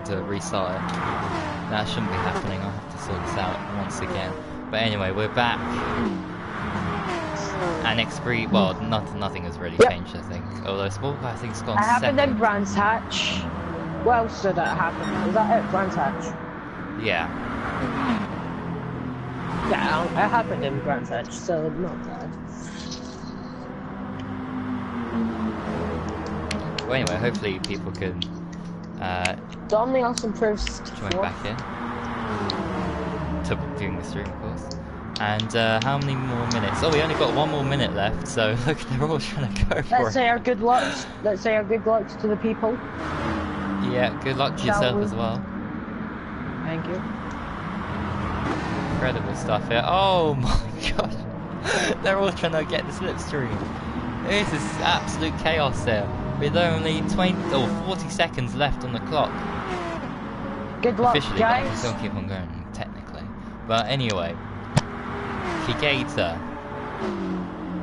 to restart it. That shouldn't be happening. I'll have to sort this out once again. But anyway, we're back. And X3, well, nothing has really changed, I think. Although Small Guy, I think, has gone second. Happened in Brands Hatch. What else did that happen? Was that it, Brands Hatch? Yeah. Yeah, it happened in Brands Hatch, so not bad. Well, anyway, hopefully people can Something else improves. join back in to viewing the stream, of course. And how many more minutes? Oh, we only got 1 more minute left, so look, they're all trying to go for it. Let's say our good lucks. Let's say our good lucks to the people. Yeah, good luck to yourself as well. Thank you. Incredible stuff here. Oh my gosh. They're all trying to get the slipstream. This is absolute chaos there. With only 20 or 40 seconds left on the clock. Good luck, officially, guys. But I can still keep on going, technically. But anyway, Kigata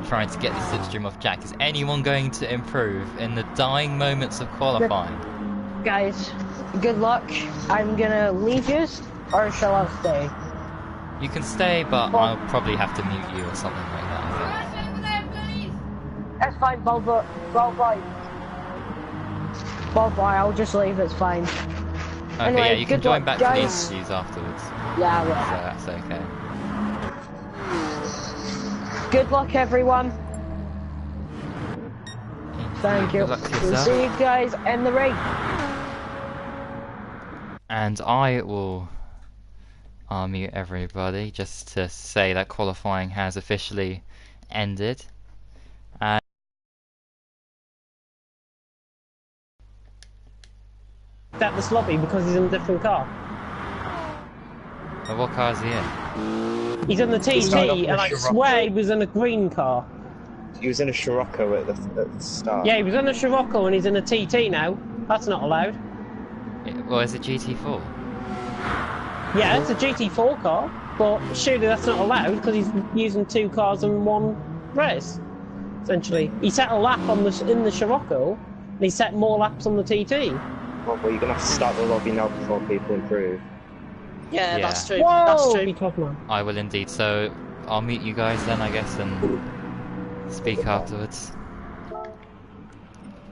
trying to get the slipstream off Jack. Is anyone going to improve in the dying moments of qualifying? Guys, good luck. I'm gonna leave you, or shall I stay? You can stay, but I'll probably have to mute you or something like that, I think. That's fine, Bye-bye. Bye-bye, I'll just leave, it's fine. Okay, Anyway, yeah, you can good join luck, back guys. to the interviews afterwards. Yeah, So well. that's okay. Good luck, everyone. Thank you. Good luck to We'll yourself. see you guys in the ring. And I will mute everybody just to say that qualifying has officially ended. At this lobby because he's in a different car. What car is he in? He's in the TT, and I swear he was in a green car. He was in a Scirocco at the start. Yeah, he was in a Scirocco and he's in a TT now. That's not allowed. Well, is it GT4? Yeah, it's a GT4 car, but surely that's not allowed because he's using 2 cars in 1 race. Essentially, he set a lap on in the Scirocco, and he set more laps on the TT. Well, you're gonna have to start the lobby now before people improve. Yeah, Yeah. that's true. Whoa! That's true. I will indeed. So I'll meet you guys then, I guess, and speak afterwards.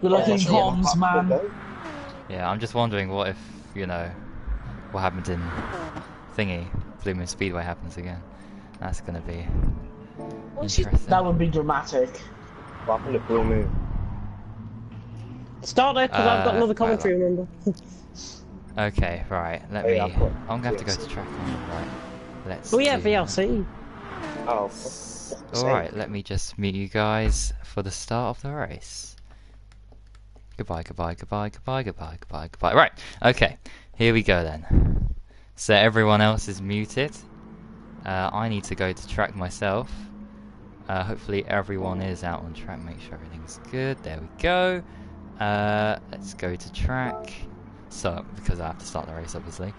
Good luck in comms, man. Yeah, I'm just wondering what if, you know, what happened in Thingy, Blue Moon Speedway happens again. That's gonna be interesting. That would be dramatic. What happened at Blue Moon? Start there because I've got another commentary, right. remember? Okay, right, let me... I'm gonna have to go to track on, right. Let's Oh yeah, do- VLC. Oh. Alright, let me just meet you guys for the start of the race. Goodbye, goodbye, goodbye, goodbye, goodbye, goodbye, goodbye. Right, okay, here we go then. So everyone else is muted. I need to go to track myself. Hopefully everyone is out on track, make sure everything's good. There we go. Let's go to track. So, because I have to start the race, obviously.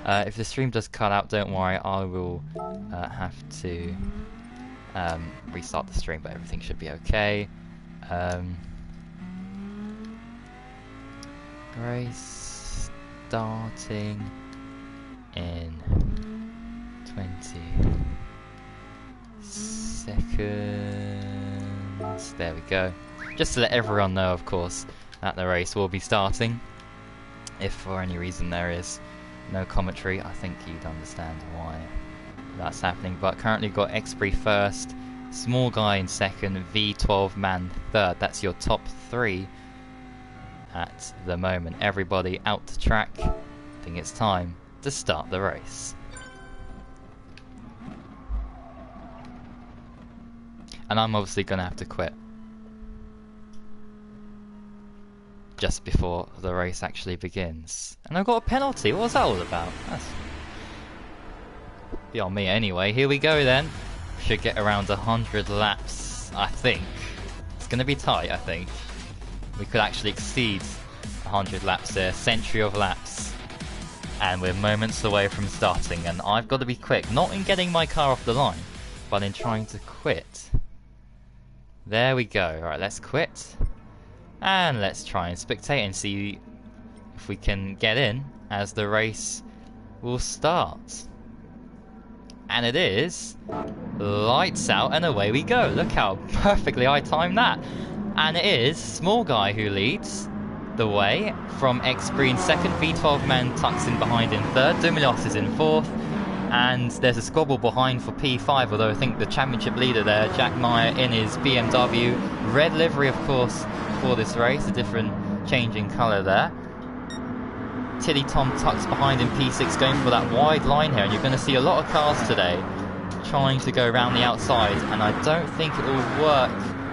If the stream does cut out, don't worry, I will have to restart the stream, but everything should be okay. Race starting in 20 seconds. There we go. Just to let everyone know, of course, that the race will be starting. If for any reason there is no commentary, I think you'd understand why that's happening. But currently got Xpree first, Small Guy in second, V12 Man third. That's your top 3 at the moment. Everybody out to track. I think it's time to start the race. And I'm obviously going to have to quit just before the race actually begins. And I've got a penalty. What was that all about? That's beyond me anyway. Here we go then. Should get around 100 laps, I think. It's going to be tight, I think. We could actually exceed 100 laps there. Century of laps. And we're moments away from starting. And I've got to be quick. Not in getting my car off the line, but in trying to quit. There we go. Right, let's quit. And let's try and spectate and see if we can get in as the race will start. And it is lights out and away we go. Look how perfectly I timed that. And it is Small Guy who leads the way from X-Bree in second. V12 Man tucks in behind in third. Dumilos is in fourth. And there's a squabble behind for P5, although I think the championship leader there, Jack Meyer, in his BMW. Red livery, of course, for this race, a different change in colour there. Tilly Tom tucks behind in P6, going for that wide line here, and you're going to see a lot of cars today trying to go around the outside, and I don't think it will work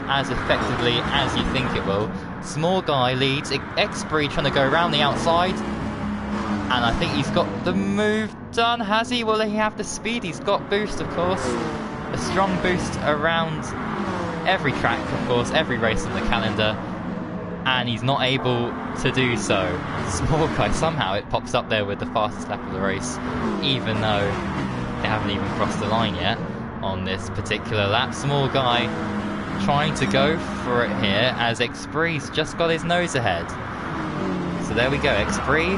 as effectively as you think it will. Small Guy leads, X-Bree trying to go around the outside, and I think he's got the move done. Has he? Will he have the speed? He's got boost, of course. A strong boost around every track, of course, every race on the calendar. And he's not able to do so. Small Guy, somehow it pops up there with the fastest lap of the race, even though they haven't even crossed the line yet on this particular lap. Small Guy trying to go for it here as X-Bree's just got his nose ahead. So there we go, X-Bree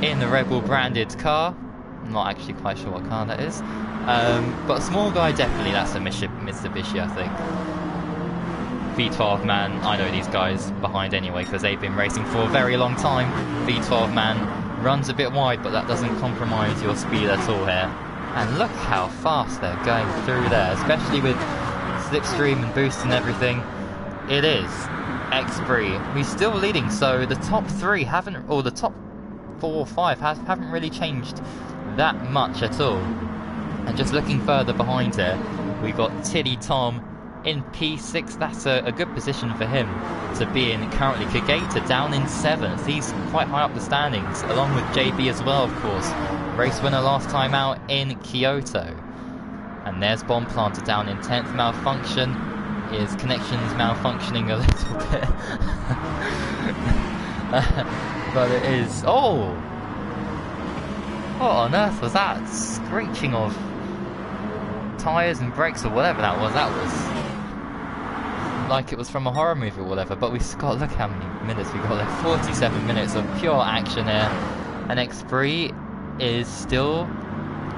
in the Red Bull branded car. I'm not actually quite sure what car that is. But Small Guy, definitely that's a Mitsubishi, I think. V12 Man, I know these guys behind anyway because they've been racing for a very long time. V12 Man runs a bit wide, but that doesn't compromise your speed at all here. And look how fast they're going through there, especially with slipstream and boost and everything. It is X-Bree. He's still leading, so the top three haven't, or the top 4 or 5 haven't really changed that much at all. And just looking further behind here, we've got Tilly Tom in P6. That's a good position for him to be in currently. Kageta down in 7th. He's quite high up the standings, along with JB as well, of course. Race winner last time out in Kyoto. And there's Bomb Planter down in 10th. Malfunction. His connection's malfunctioning a little bit. But it is... Oh! What on earth was that? Screeching of tyres and brakes or whatever that was. That was like it was from a horror movie or whatever. But we've got, look how many minutes we've got left. 47 minutes of pure action here. And X-Bree is still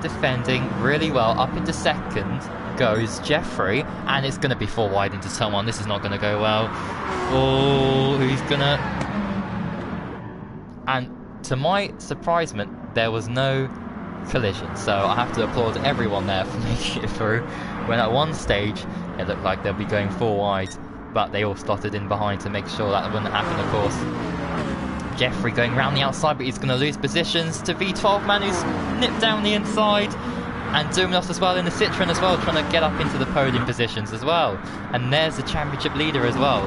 defending really well. Up into second goes Jeffrey. And it's going to be 4 wide into turn 1. This is not going to go well. Oh, who's going to... And to my surprisement, there was no collision, so I have to applaud everyone there for making it through. When at one stage it looked like they'll be going 4 wide, but they all slotted in behind to make sure that wouldn't happen, of course. Jeffrey going around the outside, but he's going to lose positions to V12 Man, who's nipped down the inside, and Dumilos as well in the Citroen as well, trying to get up into the podium positions as well. And there's the championship leader as well,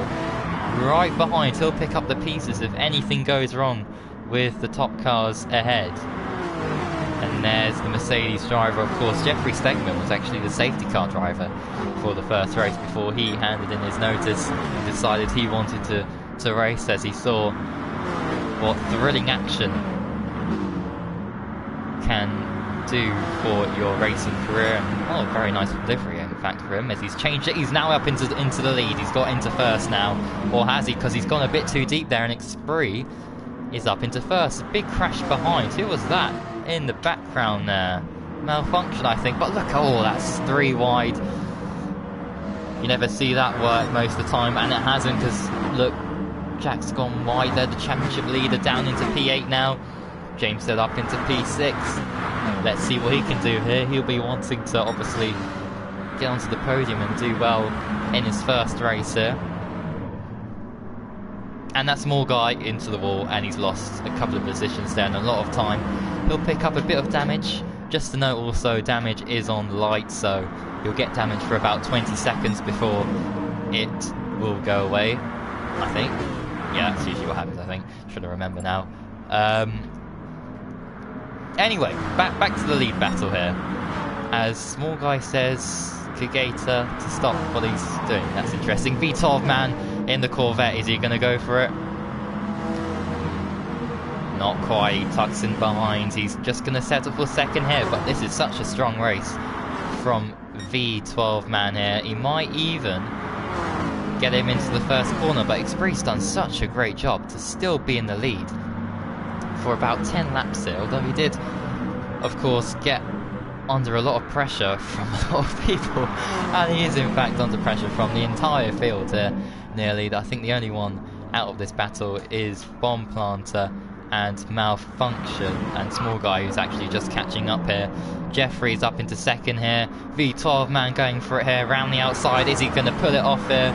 right behind. He'll pick up the pieces if anything goes wrong with the top cars ahead. And there's the Mercedes driver, of course. Jeffrey Stegman was actually the safety car driver for the first race before he handed in his notice and decided he wanted to race, as he saw what thrilling action can do for your racing career. And, oh, very nice delivery in fact for him as he's changed it. He's now up into the lead. He's got into first now, or has he? Because he's gone a bit too deep there, and X-Bree is up into first. A big crash behind. Who was that in the background there? Malfunction, I think. But look, oh, that's 3 wide. You never see that work most of the time, and it hasn't, because look, Jack's gone wide there. The championship leader down into P8 now. James Hill up into P6. Let's see what he can do here. He'll be wanting to obviously get onto the podium and do well in his first race here. And that Small Guy into the wall, and he's lost a couple of positions there and a lot of time. He'll pick up a bit of damage. Just to note also, damage is on light, so you'll get damage for about 20 seconds before it will go away, I think. Yeah, that's usually what happens, I think. Should I remember now. Anyway, back to the lead battle here. As Small Guy says Kageta to stop what he's doing. That's interesting. V12 Man in the Corvette. Is he going to go for it? Not quite. He tucks in behind. He's just going to settle for second here. But this is such a strong race from V12 Man here. He might even get him into the first corner. But X-Bree's done such a great job to still be in the lead for about 10 laps here, although he did, of course, get under a lot of pressure from a lot of people, and he is in fact under pressure from the entire field here, nearly. I think the only one out of this battle is Bomb Planter and Malfunction, and Small Guy, who's actually just catching up here. Jeffrey's up into second here, V12 man going for it here, round the outside. Is he going to pull it off here?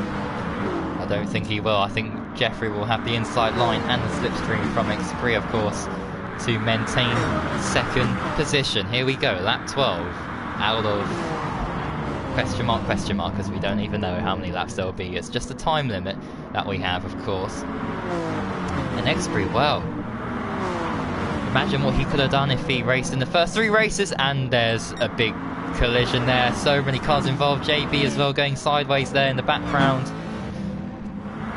I don't think he will. I think Jeffrey will have the inside line and the slipstream from X3, of course, to maintain second position. Here we go, lap 12 out of question mark, because we don't even know how many laps there will be. It's just a time limit that we have, of course. And X3, well, imagine what he could have done if he raced in the first 3 races, and there's a big collision there. So many cars involved. JB as well going sideways there in the background.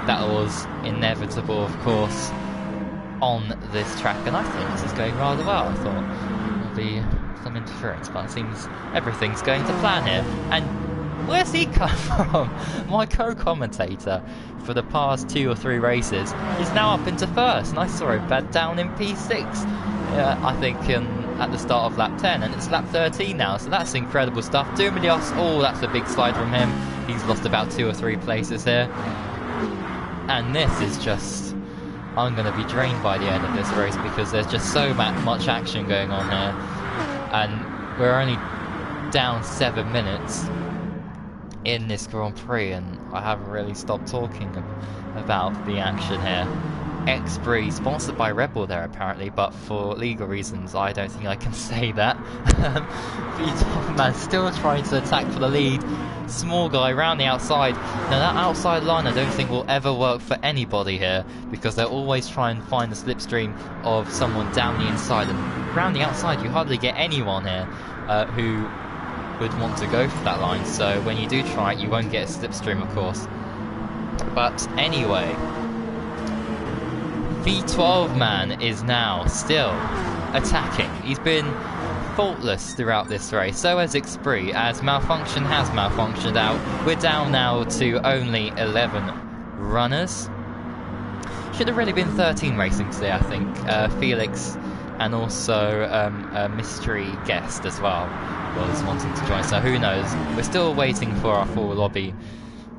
That was inevitable, of course, on this track, and I think this is going rather well. I thought there'd be some interference, but it seems everything's going to plan here. And where's he come from? My co-commentator for the past 2 or 3 races is now up into first, and I saw him bad down in P6, I think at the start of lap 10, and it's lap 13 now, so that's incredible stuff. Dumilios, oh, that's a big slide from him. He's lost about 2 or 3 places here. And this is just, I'm going to be drained by the end of this race, because there's just so much action going on here, and we're only down 7 minutes in this Grand Prix, and I haven't really stopped talking about the action here. X-Bree, sponsored by Red Bull there apparently, but for legal reasons I don't think I can say that. V12 man still trying to attack for the lead. Small Guy round the outside. Now that outside line I don't think will ever work for anybody here, because they'll always try and find the slipstream of someone down the inside, and round the outside you hardly get anyone here who would want to go for that line, so when you do try it you won't get a slipstream, of course. But anyway, V12 man is now still attacking. He's been faultless throughout this race, so has X-Bree, as Malfunction has malfunctioned out. We're down now to only 11 runners. Should have really been 13 racing today, I think. Felix and also a mystery guest as well was wanting to join, so who knows. We're still waiting for our full lobby,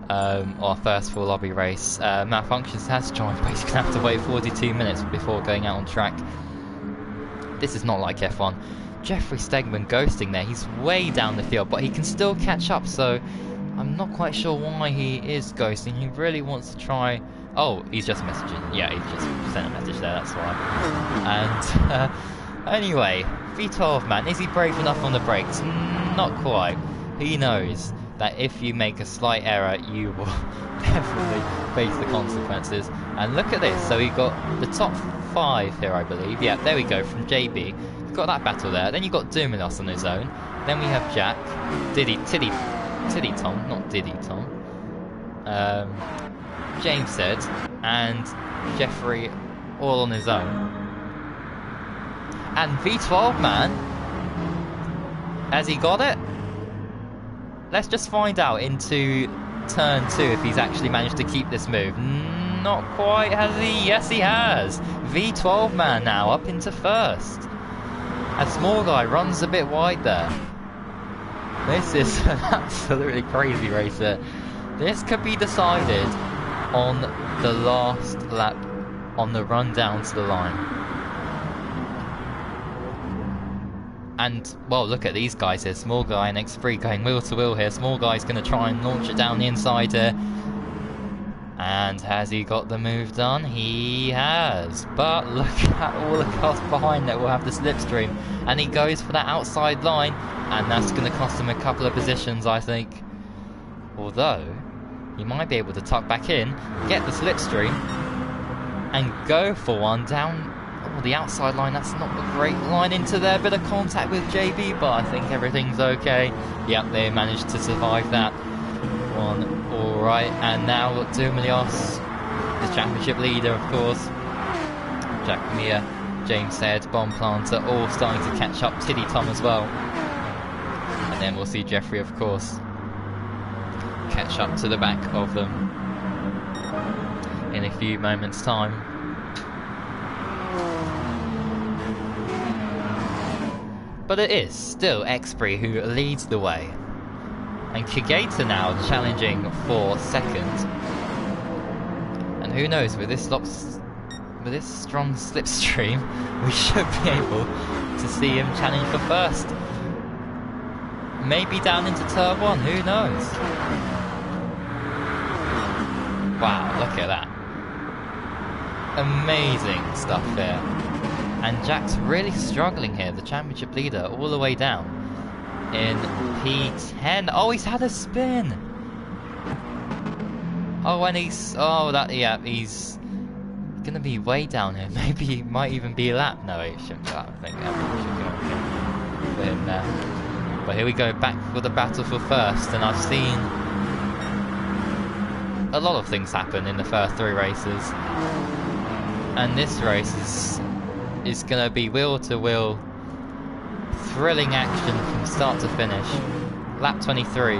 our first full lobby race. Malfunctions has joined, but he's going to have to wait 42 minutes before going out on track. This is not like F1. Jeffrey Stegman ghosting there. He's way down the field, but he can still catch up, so I'm not quite sure why he is ghosting. He really wants to try... Oh, he's just messaging. Yeah, he's just sent a message there, that's why. And anyway, V12 man, is he brave enough on the brakes? Not quite. He knows that if you make a slight error, you will definitely face the consequences. And look at this, so we got the top 5 here, I believe. Yeah, there we go, from JB. We've got that battle there. Then you've got Duminos on his own. Then we have Jack, Tiddy Tom, not Diddy Tom. James said, and Jeffrey all on his own. And V12 man, has he got it? Let's just find out into turn 2 if he's actually managed to keep this move. Not quite, has he? Yes, he has. V12 man now up into first. And Small Guy runs a bit wide there. This is an absolutely crazy race here. This could be decided on the last lap, on the run down to the line. And, well, look at these guys here. Small Guy and X3 going wheel to wheel here. Small Guy's going to try and launch it down the inside here. And has he got the move done? He has. But look at all the cars behind that will have the slipstream. And he goes for that outside line. And that's going to cost him a couple of positions, I think. Although, he might be able to tuck back in, get the slipstream, and go for one down the outside line. That's not a great line into there. Bit of contact with JB, but I think everything's okay. Yep, they managed to survive that one. Alright, and now Dumilios, the championship leader, of course. Jack Mia, James Head, Bomb Planter, all starting to catch up. Tiddy Tom as well. And then we'll see Jeffrey, of course, catch up to the back of them in a few moments' time. But it is still Xpree who leads the way. And Kigata now challenging for second. And who knows, with this strong slipstream, we should be able to see him challenge for first. Maybe down into turn 1, who knows? Wow, look at that. Amazing stuff here. And Jack's really struggling here, the championship leader, all the way down in P10. Oh, he's had a spin! Oh, and he's he's gonna be way down here. Maybe he might even be a lap. No, he shouldn't be a lap. I think everyone should go for him there. But here we go, back for the battle for first, and I've seen a lot of things happen in the first 3 races. And this race is gonna be wheel to wheel, thrilling action from start to finish. Lap 23.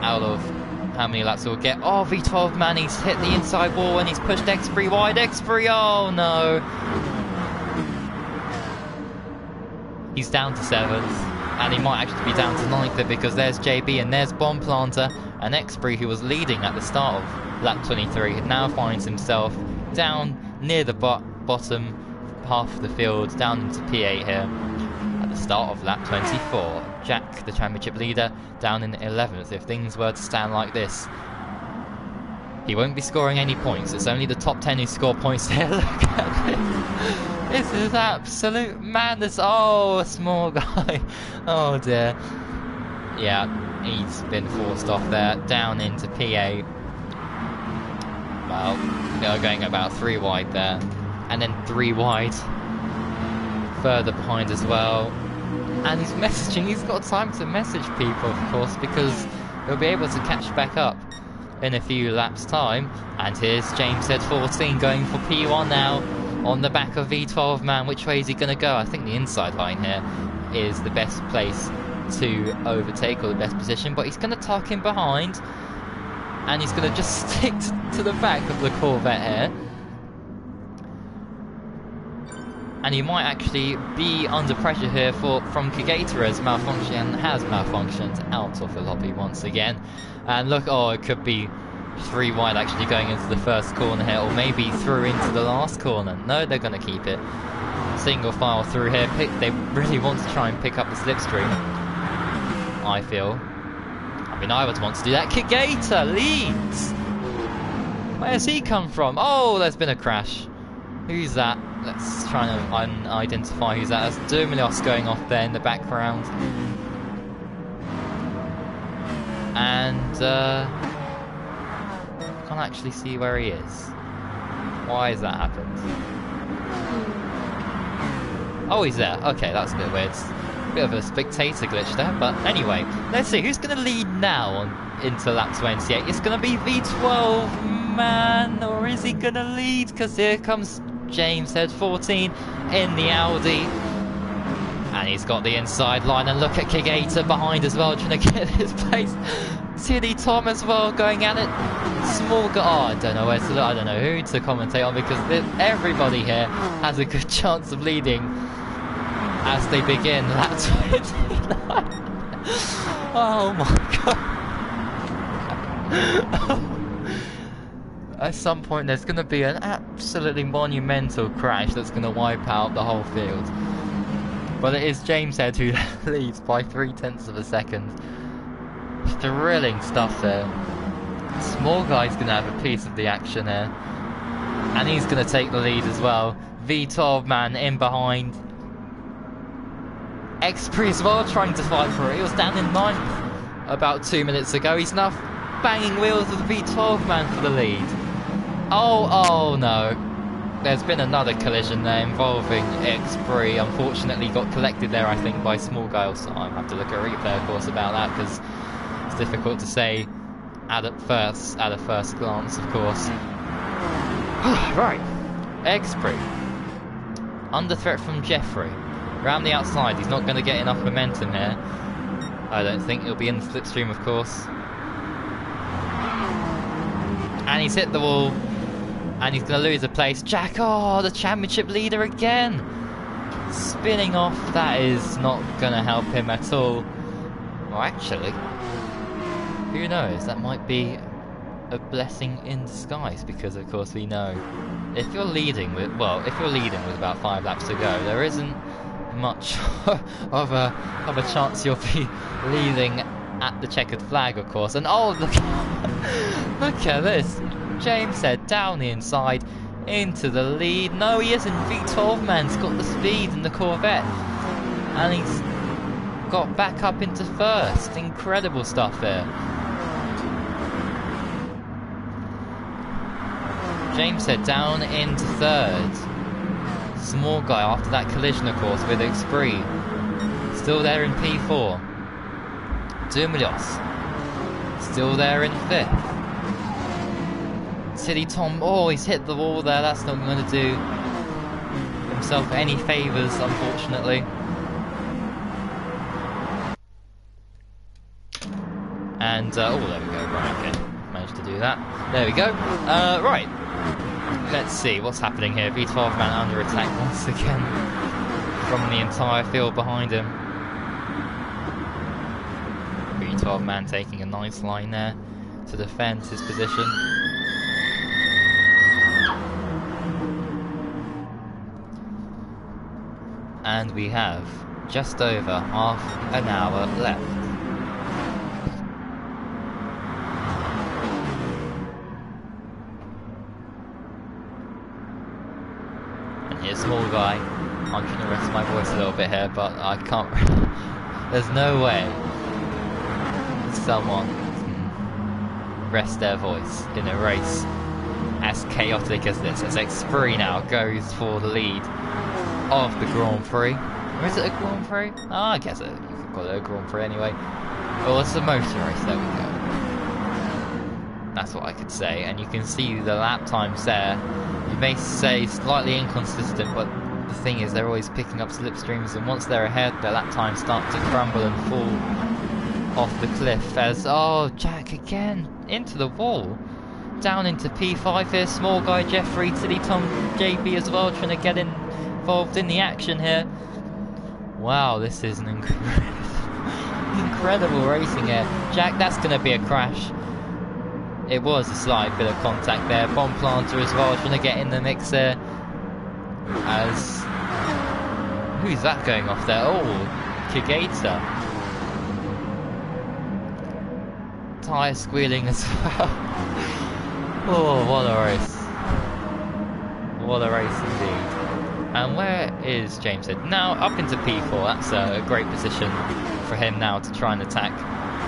Out of how many laps we'll get. Oh, V12 man, he's hit the inside wall and he's pushed Xpree wide. Xpree, oh no! He's down to 7th, and he might actually be down to 9th because there's JB and there's Bomb Planter, and Xpree, who was leading at the start of lap 23, now finds himself down near the bottom half of the field, down into P8 here at the start of lap 24. Jack, the championship leader, down in 11th. If things were to stand like this, he won't be scoring any points. It's only the top 10 who score points here. Look at this. This is absolute madness. Oh, a small guy. Oh dear. Yeah, he's been forced off there, down into P8. Well, they're going about 3 wide there, and then 3 wide further behind as well. And he's messaging, he's got time to message people, of course, because he'll be able to catch back up in a few laps time. And here's James Head 14 going for P1 now on the back of V12 man. Which way is he going to go? I think the inside line here is the best place to overtake, or the best position, but he's going to tuck in behind, and he's going to just stick to the back of the Corvette here. And he might actually be under pressure here from Kigata, as Malfunction has malfunctioned out of the lobby once again. And look, oh, it could be 3 wide actually going into the first corner here, or maybe through into the last corner. No, they're going to keep it single file through here. They really want to try and pick up the slipstream, I feel. I mean, I would want to do that. Kigata leads! Where's he come from? Oh, there's been a crash. Who's that? Let's try and identify who's that. That's Dumilos going off there in the background. And can't actually see where he is. Why has that happened? Oh, he's there. Okay, that's a bit weird. Bit of a spectator glitch there, but anyway, let's see who's going to lead now into lap 28. It's going to be V12 man, or is he going to lead? Because here comes James Head 14 in the Audi, and he's got the inside line. And look at Kigata behind as well, trying to get his place. Tilly Tom as well going at it. Small guy. Oh, I don't know where to look. I don't know who to commentate on, because everybody here has a good chance of leading as they begin lap 29. Oh my god. At some point there's going to be an absolutely monumental crash that's going to wipe out the whole field. But it is James Head who leads by 0.3 of a second. Thrilling stuff there. Small guy's going to have a piece of the action here, and he's going to take the lead as well. V12 man in behind. Xpree as well trying to fight for it. He was down in 9th about 2 minutes ago. He's now banging wheels with the V12 man for the lead. Oh no. There's been another collision there involving Xpree. Unfortunately got collected there, I think, by Small Guy. Also, I have to look at a replay, of course, about that, because it's difficult to say at a first glance, of course. Right. Xpree. Under threat from Jeffrey. Around the outside, he's not going to get enough momentum here. I don't think. He'll be in the slipstream, of course. And he's hit the wall. And he's going to lose a place. Jack, oh, the championship leader again. spinning off. That is not going to help him at all. Well, actually, who knows? That might be a blessing in disguise, because of course we know if you're leading with about 5 laps to go, there isn't much of a chance you'll be leading at the checkered flag, of course. And oh, look at this. James said down the inside into the lead. No, he isn't. V12 man's got the speed in the Corvette, and he's got back up into first. Incredible stuff there. James said down into third. Small guy after that collision, of course, with Esprit. Still there in P4. Dumilios still there in 5th. City Tom, oh, he's hit the wall there. That's not going to do himself any favours, unfortunately. And, oh, there we go. Right, okay. Managed to do that. There we go. Right. Let's see what's happening here. V12 man under attack once again from the entire field behind him. V12 man taking a nice line there to defend his position. And we have just over half an hour left. And here's small guy. I'm trying to rest my voice a little bit here, but I can't. There's no way someone can rest their voice in a race as chaotic as this, as Esprit now goes for the lead of the Grand Prix. Or is it a Grand Prix? Oh, I guess you could call it a Grand Prix anyway. Well, it's a motor race, there we go. That's what I could say, and you can see the lap times there. You may say slightly inconsistent, but the thing is they're always picking up slipstreams, and once they're ahead, their lap times start to crumble and fall off the cliff as, oh, Jack again, into the wall. Down into P5 here, small guy Jeffrey, Tilly Tom, JB as well, trying to get involved in the action here. Wow, this is an incredible racing here. Jack, that's going to be a crash. It was a slight bit of contact there. Bomb planter as well, trying to get in the mix there. As, who's that going off there? Oh, Kigata. Tyre squealing as well. Oh, what a race. What a race indeed. And where is James Head? Now up into P4. That's a great position for him now to try and attack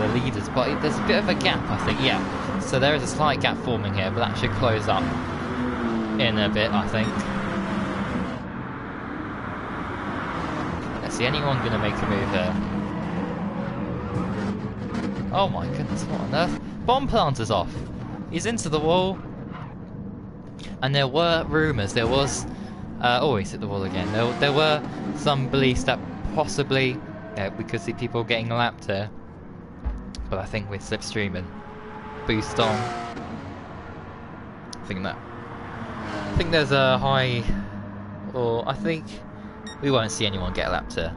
the leaders. But there's a bit of a gap, I think. Yeah. So there is a slight gap forming here, but that should close up in a bit, I think. Let's see, anyone going to make a move here? Oh my goodness, what on earth? Bomb planter's off. He's into the wall. And there were rumours, there was... oh, he's hit the wall again. There were some beliefs that possibly we could see people getting lapped here. But I think with slipstreaming, boost on, I think there's a high... Or I think we won't see anyone get lapped here.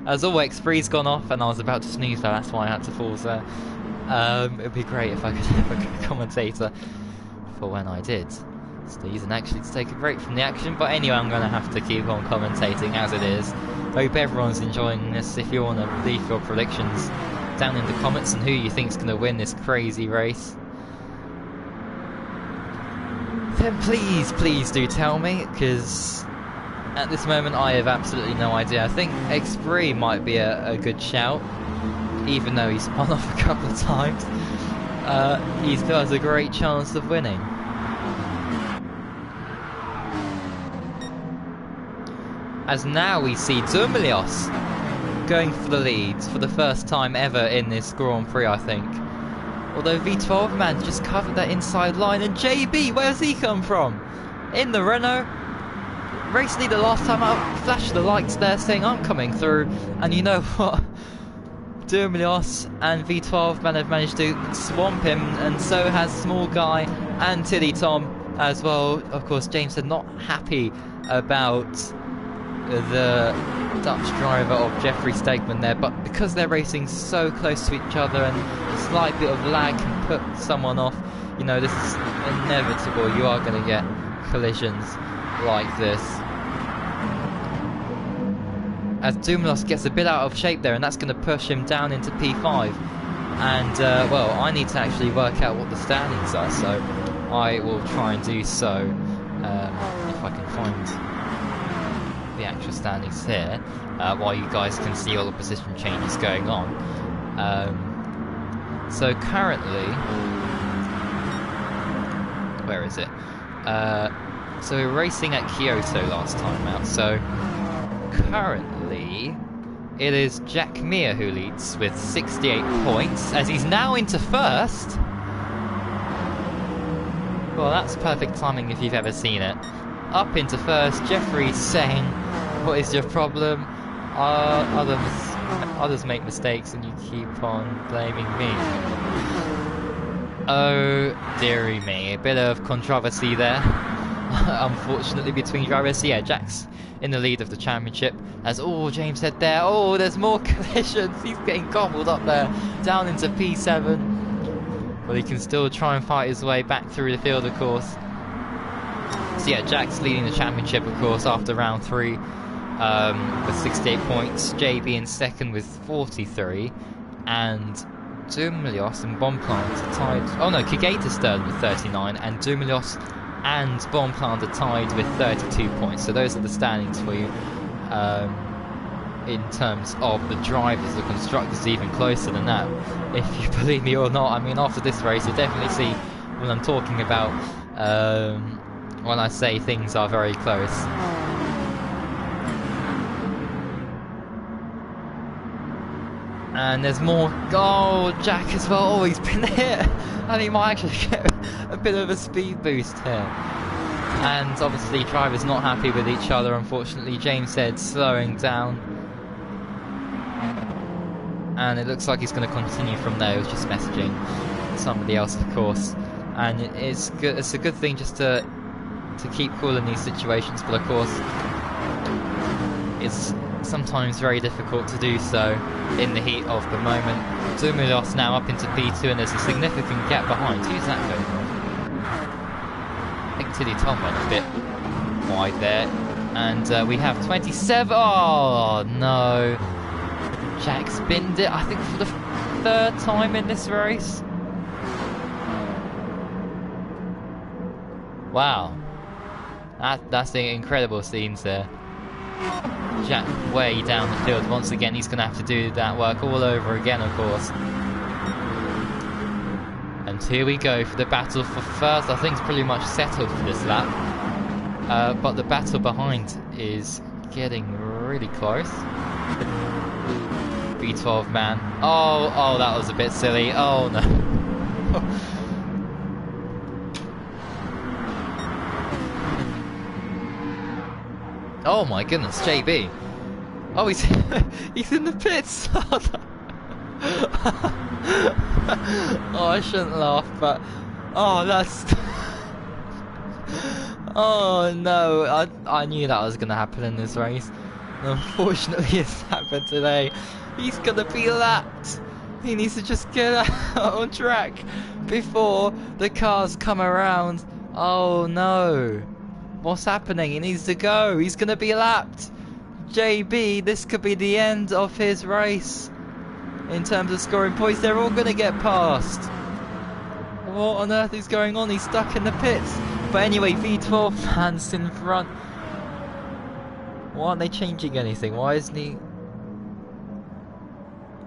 As always, Spree's gone off, and I was about to snooze there, that's why I had to pause there. It'd be great if I could have a commentator for when I did sneeze and actually to take a break from the action, but anyway, I'm going to have to keep on commentating as it is. Hope everyone's enjoying this. If you want to leave your predictions down in the comments and who you think's going to win this crazy race, then please do tell me, because at this moment I have absolutely no idea. I think Esprit might be a good shout, even though he's spun off a couple of times. He still has a great chance of winning. As now we see Dumilios going for the lead for the first time ever in this Grand Prix, I think. Although V12 man just covered that inside line, and JB, where's he come from? In the Renault. Race leader last time out, flashed the lights there saying I'm coming through, and you know what? Dumilios and V12 man have managed to swamp him, and so has small guy and Tilly Tom as well. Of course, James said not happy about the Dutch driver of Jeffrey Stegman there, but because they're racing so close to each other and a slight bit of lag can put someone off, you know, this is inevitable. You are going to get collisions like this. As Dumoulin gets a bit out of shape there, and that's going to push him down into P5. And, well, I need to actually work out what the standings are, so I will try and do so if I can find the actual standings here, while you guys can see all the position changes going on. So currently, where is it? So we were racing at Kyoto last time out, so currently it is Jack Meir who leads with 68 points, as he's now into first. Well, that's perfect timing if you've ever seen it. Up into first, Jeffrey's saying, "What is your problem? Others make mistakes and you keep on blaming me." Oh, dearie me. A bit of controversy there, unfortunately, between drivers. So yeah, Jack's in the lead of the championship. As James said there, there's more collisions. He's getting gobbled up there, down into P7. But he can still try and fight his way back through the field, of course. So yeah, Jack's leading the championship, of course, after round 3 with 68 points. JB in second with 43, and Dumilios and Bonpland are tied. Oh no, Kageta's third with 39, and Dumilios and Bonpland are tied with 32 points. So those are the standings for you. In terms of the drivers, the constructors even closer than that, if you believe me or not. I mean, after this race you'll definitely see what I'm talking about when I say things are very close. And there's more. Jack as well. He's been hit, and he might actually get a bit of a speed boost here. And obviously drivers not happy with each other, unfortunately. James said slowing down, and it looks like he's going to continue from there. He was just messaging somebody else, of course, and it's good. It's a good thing just to keep cool in these situations, but of course it's sometimes very difficult to do so in the heat of the moment. Dumilios now up into P2, and there's a significant gap behind. Who's that going on? I think Tilly Tom went a bit wide there, and we have 27. Oh no! Jack spinned it, I think, for the 3rd time in this race. Wow, that's the incredible scenes there. Jack way down the field once again. He's going to have to do that work all over again, of course. And here we go for the battle for first. I think it's pretty much settled for this lap. But the battle behind is getting really close. B12 man. Oh, that was a bit silly. Oh no. Oh my goodness, JB. Oh, he's he's in the pits. Oh, I shouldn't laugh, but that's. Oh no, I knew that was gonna happen in this race. Unfortunately, it's happened today. He's gonna be lapped. He needs to just get out on track before the cars come around. Oh no. What's happening? He needs to go. He's gonna be lapped. JB, this could be the end of his race. In terms of scoring points, they're all gonna get past. What on earth is going on? He's stuck in the pits. But anyway, V12 man's in front. Why aren't they changing anything? Why isn't he?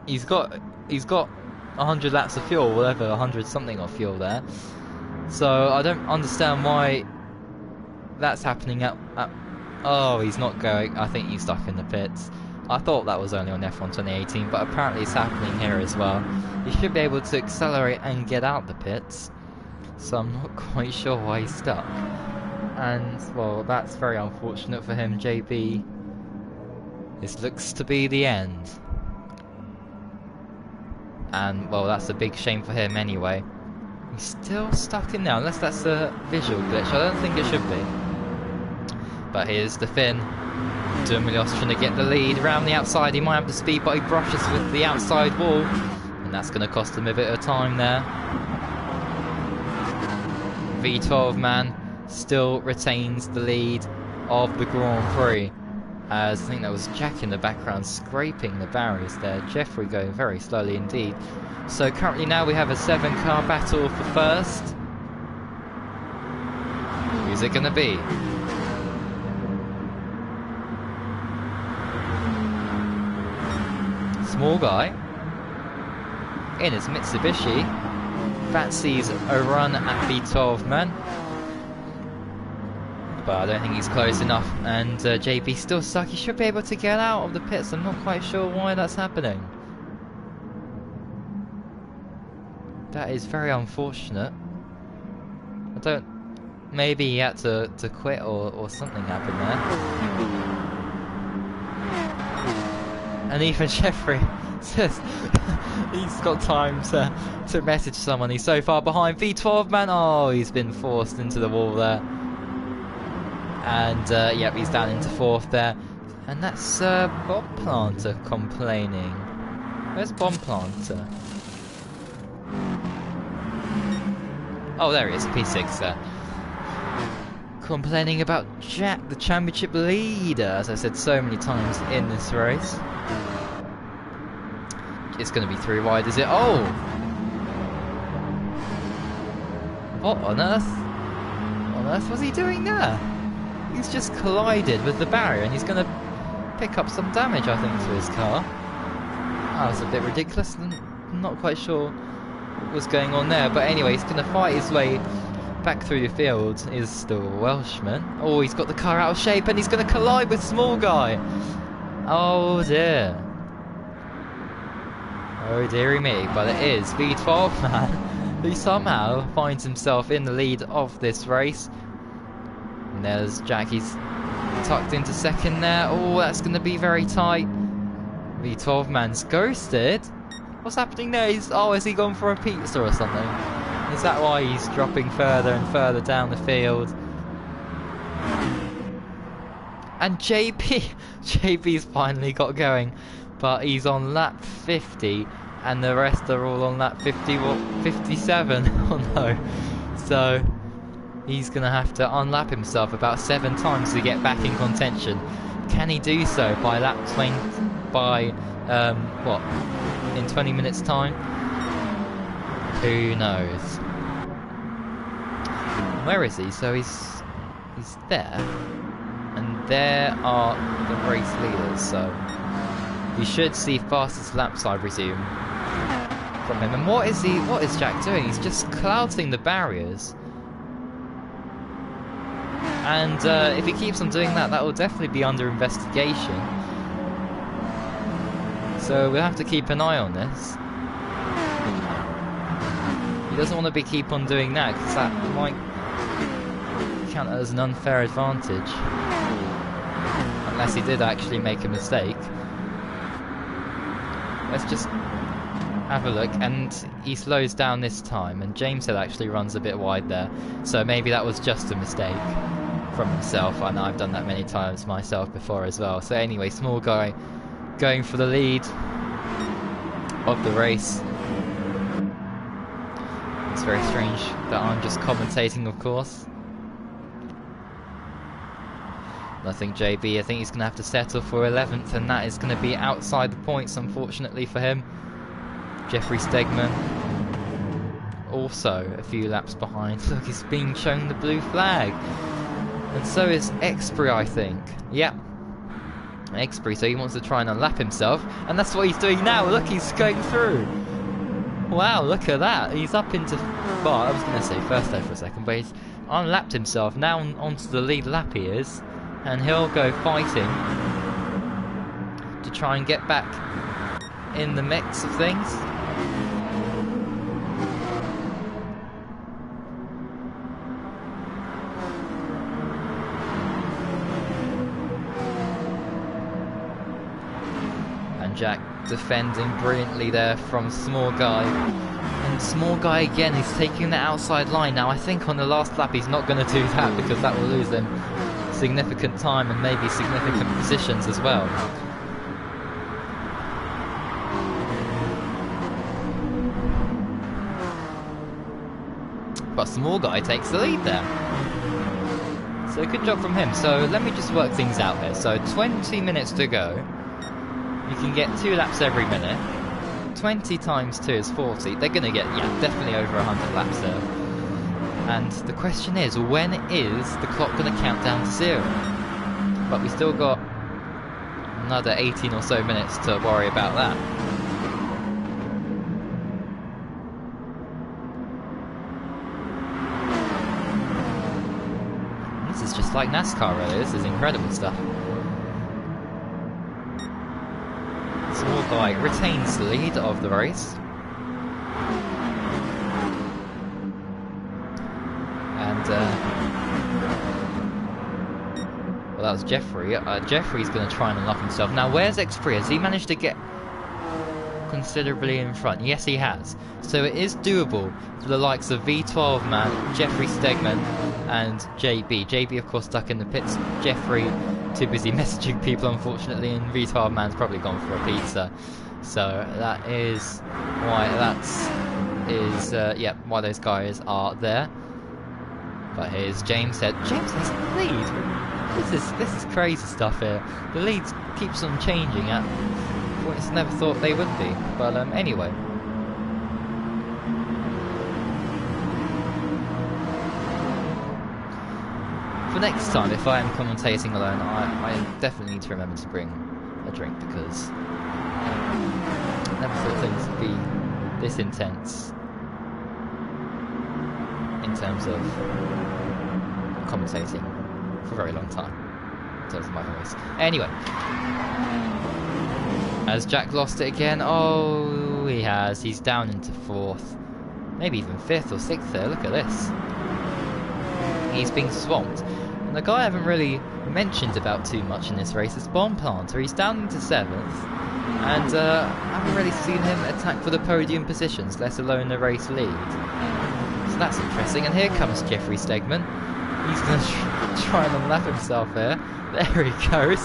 He's got 100 laps of fuel, whatever, 100 something of fuel there. So I don't understand why that's happening at oh, he's not going. I think he's stuck in the pits. I thought that was only on F1 2018, but apparently it's happening here as well. He should be able to accelerate and get out the pits, so I'm not quite sure why he's stuck. And well, that's very unfortunate for him. JB, this looks to be the end, and well, that's a big shame for him anyway. He's still stuck in there, unless that's a visual glitch. I don't think it should be. But here's the Finn. Dumilios trying to get the lead around the outside. He might have the speed, but he brushes with the outside wall, and that's going to cost him a bit of time there. V12 man still retains the lead of the Grand Prix, as I think that was Jack in the background scraping the barriers there. Jeffrey going very slowly indeed. So currently now we have a 7-car battle for first. Who's it going to be? Small guy in his Mitsubishi fancies a run at V12 man, but I don't think he's close enough, and JB still stuck. He should be able to get out of the pits. I'm not quite sure why that's happening. That is very unfortunate. I don't... Maybe he had to quit or something happened there. And even Jeffrey says he's got time to message someone. He's so far behind. V12 man, oh, he's been forced into the wall there. And yep, he's down into 4th there. And that's Bomb Planter complaining. Where's Bomb Planter? Oh, there he is, P6 there. Complaining about Jack, the championship leader, as I said so many times in this race. It's going to be 3 wide, is it? Oh! What on earth? What on earth was he doing there? He's just collided with the barrier and he's going to pick up some damage, I think, to his car. That was a bit ridiculous. I'm not quite sure what was going on there. But anyway, he's going to fight his way back through the field. Is the Welshman. Oh, he's got the car out of shape and he's going to collide with Small Guy. Oh dear. Oh dearie me. But it is V12 man who somehow finds himself in the lead of this race. And there's Jackie's tucked into 2nd there. Oh, that's going to be very tight. V12 man's ghosted. What's happening there? Has he gone for a pizza or something? Is that why he's dropping further and further down the field? And JB's finally got going, but he's on lap 50 and the rest are all on lap 57. Oh no. So he's going to have to unlap himself about 7 times to get back in contention. Can he do so by lap 20, what, in 20 minutes time? Who knows? Where is he? So he's there. And there are the race leaders, so you should see fastest laps, I presume, from him. And what is Jack doing? He's just clouting the barriers. And if he keeps on doing that, that will definitely be under investigation. So we'll have to keep an eye on this. He doesn't want to keep on doing that, because that might count as an unfair advantage. Unless he did actually make a mistake. Let's just have a look, and he slows down this time, and James Hill actually runs a bit wide there. So maybe that was just a mistake from himself. I know I've done that many times myself before as well. So anyway, Small Guy going for the lead of the race. It's very strange that I'm just commentating, of course. I think JB, I think he's going to have to settle for 11th, and that is going to be outside the points, unfortunately for him. Jeffrey Stegman also a few laps behind. Look, he's being shown the blue flag. And so is Exbury, I think. Yep. Exbury, so he wants to try and unlap himself, and that's what he's doing now. Look, he's going through. Wow, look at that. He's up into... Well, I was going to say first there for a second, but he's unlapped himself. Now onto the lead lap he is. And he'll go fighting to try and get back in the mix of things. And Jack defending brilliantly there from Small Guy. And Small Guy again, he's taking the outside line. Now I think on the last lap he's not going to do that because that will lose him significant time and maybe significant positions as well. But Small Guy takes the lead there. So good job from him. So let me just work things out here. So 20 minutes to go. You can get 2 laps every minute. 20 times 2 is 40. They're going to get, yeah, definitely over 100 laps there. And the question is, when is the clock going to count down to 0? But we still got another 18 or so minutes to worry about that. This is just like NASCAR, really. This is incredible stuff. Small Guy retains the lead of the race. And, well, that was Jeffrey. Jeffrey's going to try and unlock himself. Now, where's X3? Has he managed to get considerably in front? Yes, he has. So it is doable for the likes of V12 man, Jeffrey Stegman, and JB. JB, of course, stuck in the pits. Jeffrey, too busy messaging people, unfortunately, and V12 man's probably gone for a pizza. So that is why why those guys are there. But here's James said. James has the lead. This is crazy stuff here. The lead keeps on changing at points never thought they would be. But anyway. For next time, if I am commentating alone, I definitely need to remember to bring a drink, because I never thought things would be this intense in terms of commentating for a very long time in terms of my voice. Anyway, has Jack lost it again? Oh, he has. He's down into 4th, maybe even 5th or 6th there. Look at this. He's being swamped. And the guy I haven't really mentioned about too much in this race is Bomb Planter. He's down into 7th, and I haven't really seen him attack for the podium positions, let alone the race lead. So that's interesting. And here comes Jeffrey Stegman. He's going to try and unlap himself here. There he goes.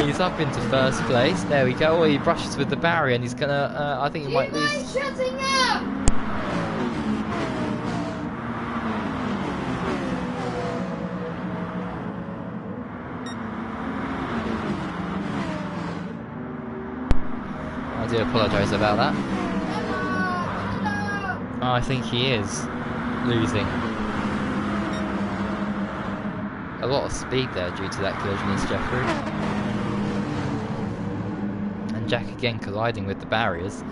He's up into 1st place. There we go. Oh, he brushes with the barrier, and he's going to, I think he might lose. Shutting up! I do apologise about that. Oh, I think he is losing a lot of speed there due to that collision, is Jeffrey. And Jack again colliding with the barriers.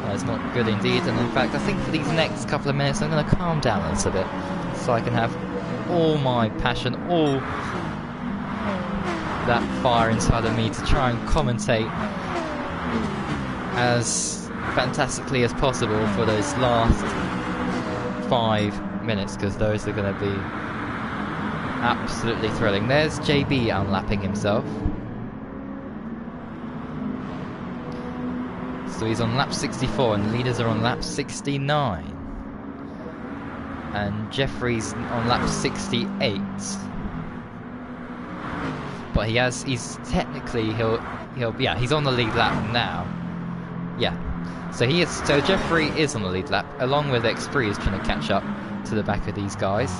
That's not good indeed, and in fact I think for these next couple of minutes I'm going to calm down a little bit so I can have all my passion, all that fire inside of me to try and commentate as fantastically as possible for those last 5 minutes, because those are going to be absolutely thrilling. There's JB unlapping himself. So he's on lap 64 and the leaders are on lap 69. And Jeffrey's on lap 68. But he's technically he's on the lead lap now. Yeah. So Jeffrey is on the lead lap, along with X3 is trying to catch up to the back of these guys.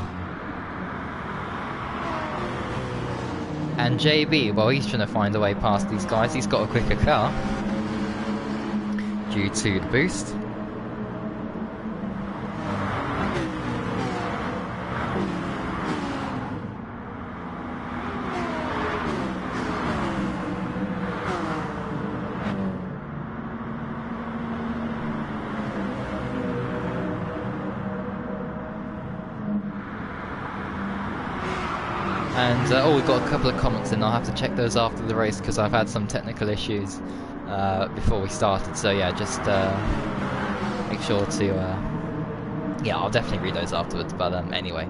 And JB, well, he's trying to find a way past these guys. He's got a quicker car due to the boost. And we've got a couple of comments in. I'll have to check those after the race because I've had some technical issues before we started. So yeah, just make sure to yeah, I'll definitely read those afterwards. But anyway,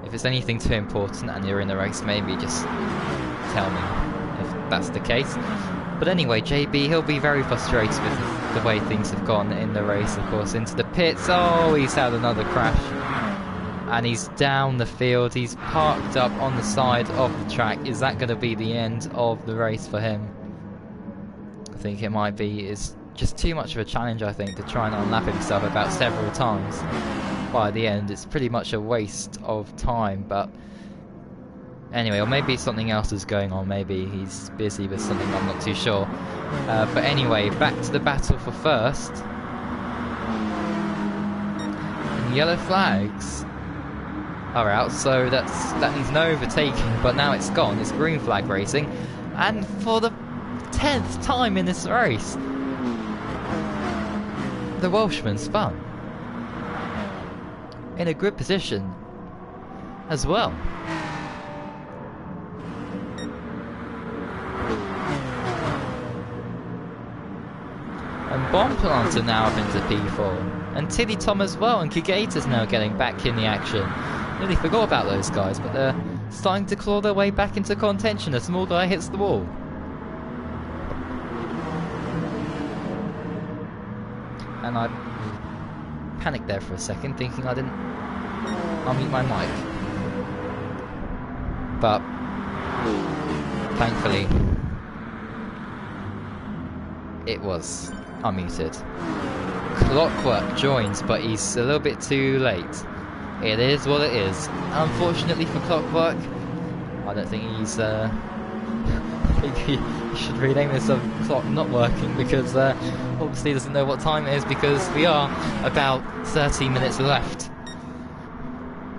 if it's anything too important and you're in the race, maybe just tell me if that's the case. But anyway, JB, he'll be very frustrated with the way things have gone in the race, of course, into the pits. Oh, he's had another crash. And he's down the field. He's parked up on the side of the track. Is that going to be the end of the race for him? I think it might be. It's just too much of a challenge, I think, to try and unlap himself about several times. By the end, it's pretty much a waste of time. But anyway, or maybe something else is going on. Maybe he's busy with something, I'm not too sure. But anyway, back to the battle for first. And yellow flags are out, so that means no overtaking, but now it's gone. It's green flag racing, and for the 10th time in this race, the Welshman spun in a good position as well. And Bomb Plant are now up into P4, and Tilly Tom as well, and Kigata's now getting back in the action. Nearly forgot about those guys, but they're starting to claw their way back into contention. A small guy hits the wall. And I panicked there for a second, thinking I didn't unmute my mic. But thankfully, it was unmuted. Clockwork joins, but he's a little bit too late. It is what it is. Unfortunately for Clockwork, I don't think he's. I think he should rename this Clock Not Working, because obviously he doesn't know what time it is, because we are about 30 minutes left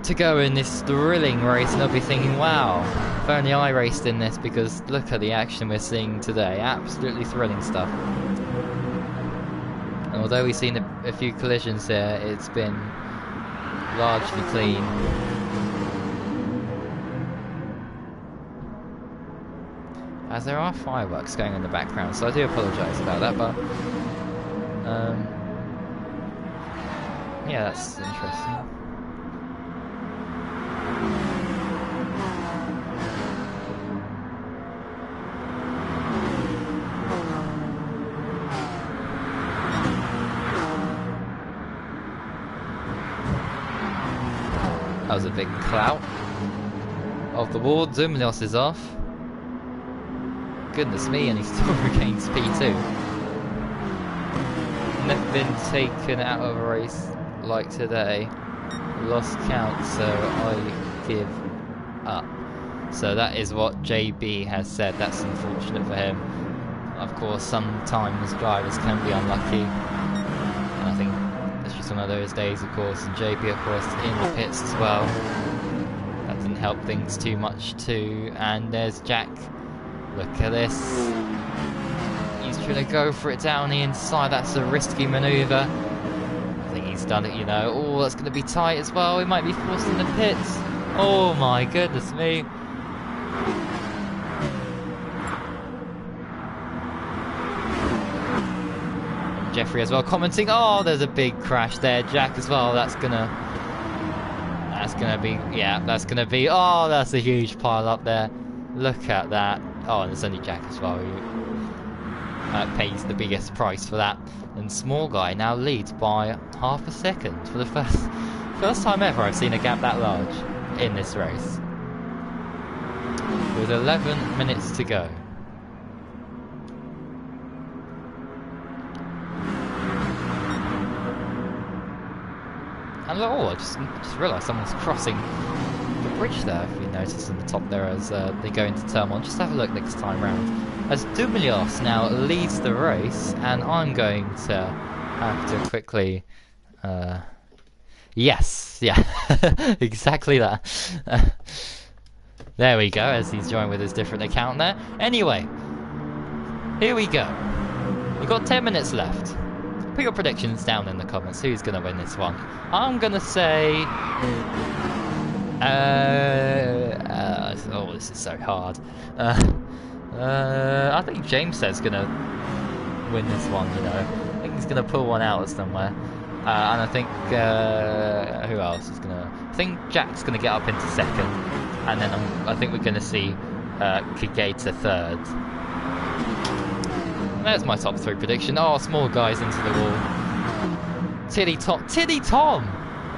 to go in this thrilling race, and I'll be thinking, wow, if only I raced in this, because look at the action we're seeing today. Absolutely thrilling stuff. And although we've seen a few collisions here, it's been largely clean. As there are fireworks going in the background, so I do apologise about that, but yeah, that's interesting. That was a big clout of the wall. Zumlios is off. Goodness me, and he still regains P2. Never been taken out of a race like today. Lost count, so I give up. So that is what JB has said. That's unfortunate for him. Of course, sometimes drivers can be unlucky. And I think it's just one of those days, of course. And JB, of course, in the pits as well. That didn't help things too much too. And there's Jack. Look at this. He's trying to go for it down the inside. That's a risky manoeuvre. I think he's done it, you know. Oh, that's going to be tight as well. He might be forced in the pits. Oh my goodness me. Jeffrey as well commenting, oh, there's a big crash there. Jack as well. That's gonna be, yeah, that's gonna be, oh, that's a huge pile up there. Look at that. Oh, and there's only Jack as well who pays the biggest price for that. And Small Guy now leads by half a second for the first time ever I've seen a gap that large in this race. With 11 minutes to go. And oh, I just realised someone's crossing the bridge there, if you notice on the top there as they go into turn one. Just have a look next time round. As Dumilios now leads the race, and I'm going to have to quickly... yes, yeah, exactly that. There we go, as he's joined with his different account there. Anyway, here we go. We've got 10 minutes left. Put your predictions down in the comments. Who's going to win this one? I'm going to say... oh, this is so hard. I think James says going to win this one, you know. I think he's going to pull one out somewhere. And I think... who else is going to... I think Jack's going to get up into second. And then I think we're going to see Kigata third. There's my top 3 prediction. Oh, Small Guy's into the wall. Tiddy Tom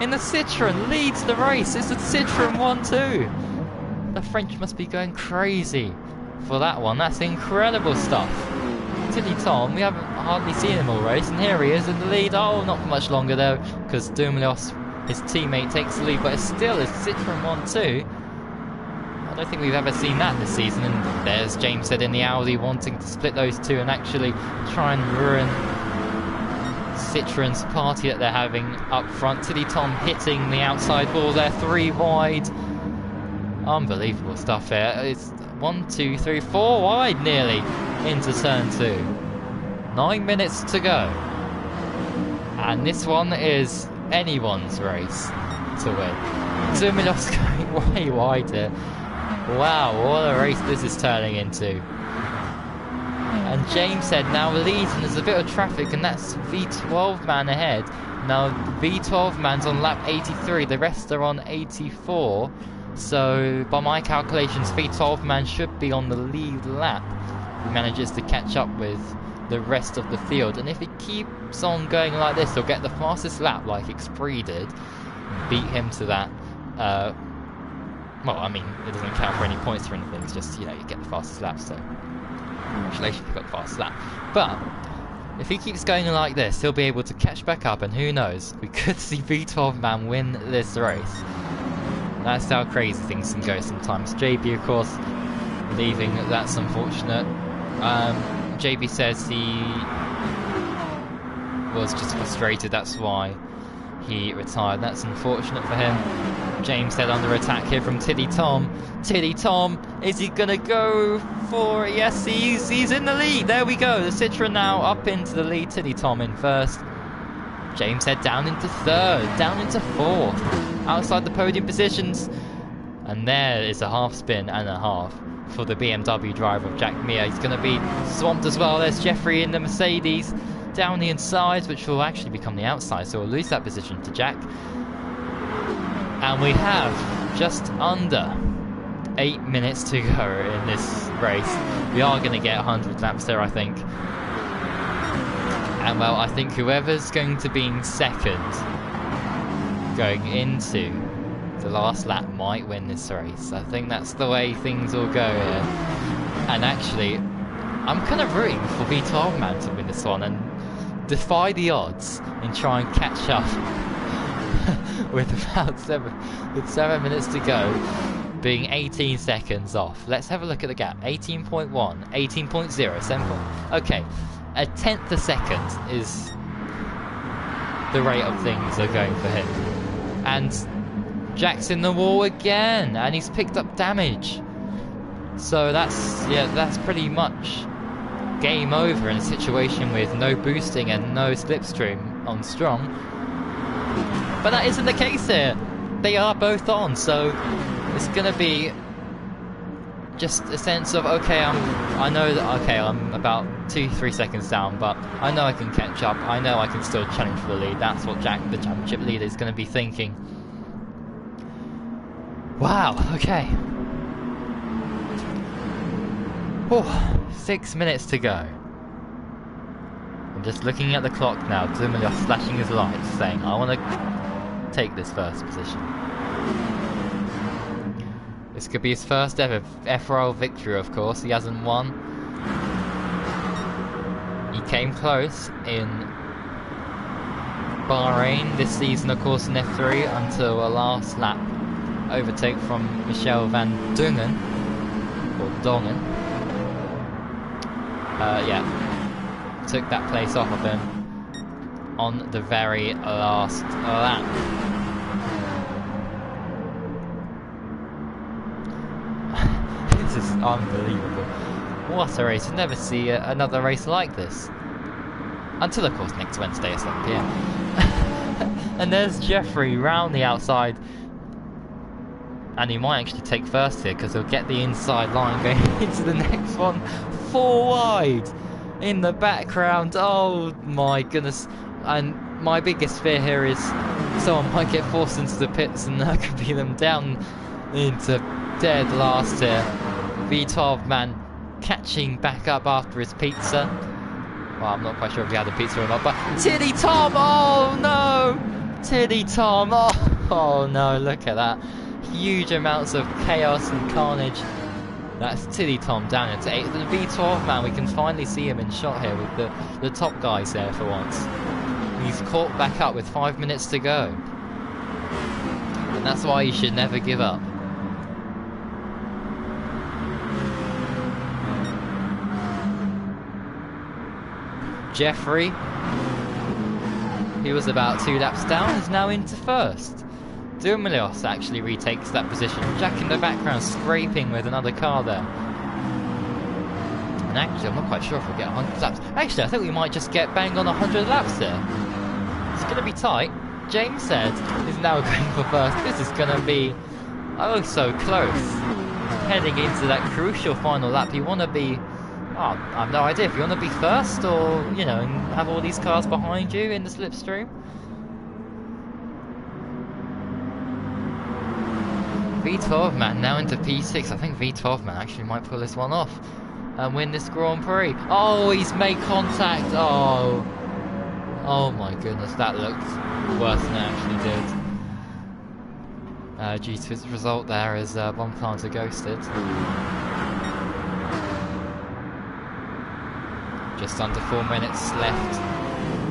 in the Citroen, leads the race. It's the Citroen 1-2. The French must be going crazy for that one. That's incredible stuff. Tilly Tom, we haven't hardly seen him all race, and here he is in the lead. Oh, not for much longer though, because Dumilios, his teammate, takes the lead, but it's still a Citroen 1-2. I don't think we've ever seen that this season, and there's James said in the Audi wanting to split those two and actually try and ruin Citroen's party that they're having up front. Tilly Tom hitting the outside wall there, 3 wide. Unbelievable stuff here. It's 1, 2, 3, 4 wide nearly into turn 2. 9 minutes to go. And this one is anyone's race to win. Dumilios going way wide here. Wow, what a race this is turning into. And James said now leads, and there's a bit of traffic, and that's V12 man ahead. Now V12 man's on lap 83, the rest are on 84. So by my calculations, V12 man should be on the lead lap. He manages to catch up with the rest of the field, and if he keeps on going like this, he'll get the fastest lap like Xpree did, beat him to that. Well, I mean, it doesn't count for any points or anything, it's just, you know, you get the fastest lap, so congratulations, you got the fastest lap. But if he keeps going like this, he'll be able to catch back up, and who knows, we could see V12 man win this race. That's how crazy things can go sometimes. JB, of course, leaving, that's unfortunate. JB says he was just frustrated, that's why he retired. That's unfortunate for him. James said under attack here from Tilly Tom. Tilly Tom, is he gonna go for it? Yes, he's in the lead. There we go. The Citroen now up into the lead. Tilly Tom in first. James said down into third, down into fourth, outside the podium positions. And there is a half spin and a half for the BMW driver of Jack Mir. He's going to be swamped as well. There's Jeffrey in the Mercedes down the insides, which will actually become the outside, so we'll lose that position to Jack. And we have just under 8 minutes to go in this race. We are going to get 100 laps there, I think. And well, I think whoever's going to be in second going into the last lap might win this race. I think that's the way things will go here. And actually, I'm kind of rooting for V12 man to win this one and defy the odds and try and catch up with about 7 minutes to go, being 18 seconds off. Let's have a look at the gap. 18.1, 18.0, 7. Okay, a tenth a second is the rate of things are going for him. And Jack's in the wall again, and he's picked up damage. So that's pretty much game over in a situation with no boosting and no slipstream on strong. But that isn't the case here. They are both on, so it's gonna be just a sense of, okay, I know that, okay, I'm about 2-3 seconds down, but I know I can catch up. I know I can still challenge for the lead. That's what Jack, the championship leader, is going to be thinking. Wow, okay. Oh, 6 minutes to go. I'm just looking at the clock now. Dumilios flashing his lights, saying, I want to take this first position. This could be his first ever FRL victory, of course. He hasn't won. He came close in Bahrain this season, of course, in F3 until a last lap overtake from Michel van Dongen, or Dongen. Yeah, took that place off of him on the very last lap. This is unbelievable. What a race. You'll never see another race like this. Until, of course, next Wednesday at 7 PM. And there's Jeffrey round the outside. And he might actually take first here because he'll get the inside line going into the next one. 4 wide in the background. Oh my goodness. And my biggest fear here is someone might get forced into the pits and that could be them down into dead last here. V12 man catching back up after his pizza. Well, I'm not quite sure if he had a pizza or not, but Tilly Tom, oh no! Tiddy Tom! Oh no, look at that. Huge amounts of chaos and carnage. That's Tiddy Tom down into 8th. The V12 man, we can finally see him in shot here with the top guys there for once. He's caught back up with 5 minutes to go. And that's why you should never give up. Jeffrey, he was about 2 laps down, is now into first. Dumilios actually retakes that position. Jack in the background scraping with another car there. And actually, I'm not quite sure if we'll get 100 laps. Actually, I think we might just get bang on 100 laps there. It's going to be tight. James said is now going for first. This is going to be oh so close. Heading into that crucial final lap, you want to be... Oh, I have no idea if you want to be first or, you know, have all these cars behind you in the slipstream. V12 man now into P6. I think V12 man actually might pull this one off and win this Grand Prix. Oh, he's made contact. Oh my goodness, that looked worse than it actually did. Due to its result there as one planter ghosted. Just under 4 minutes left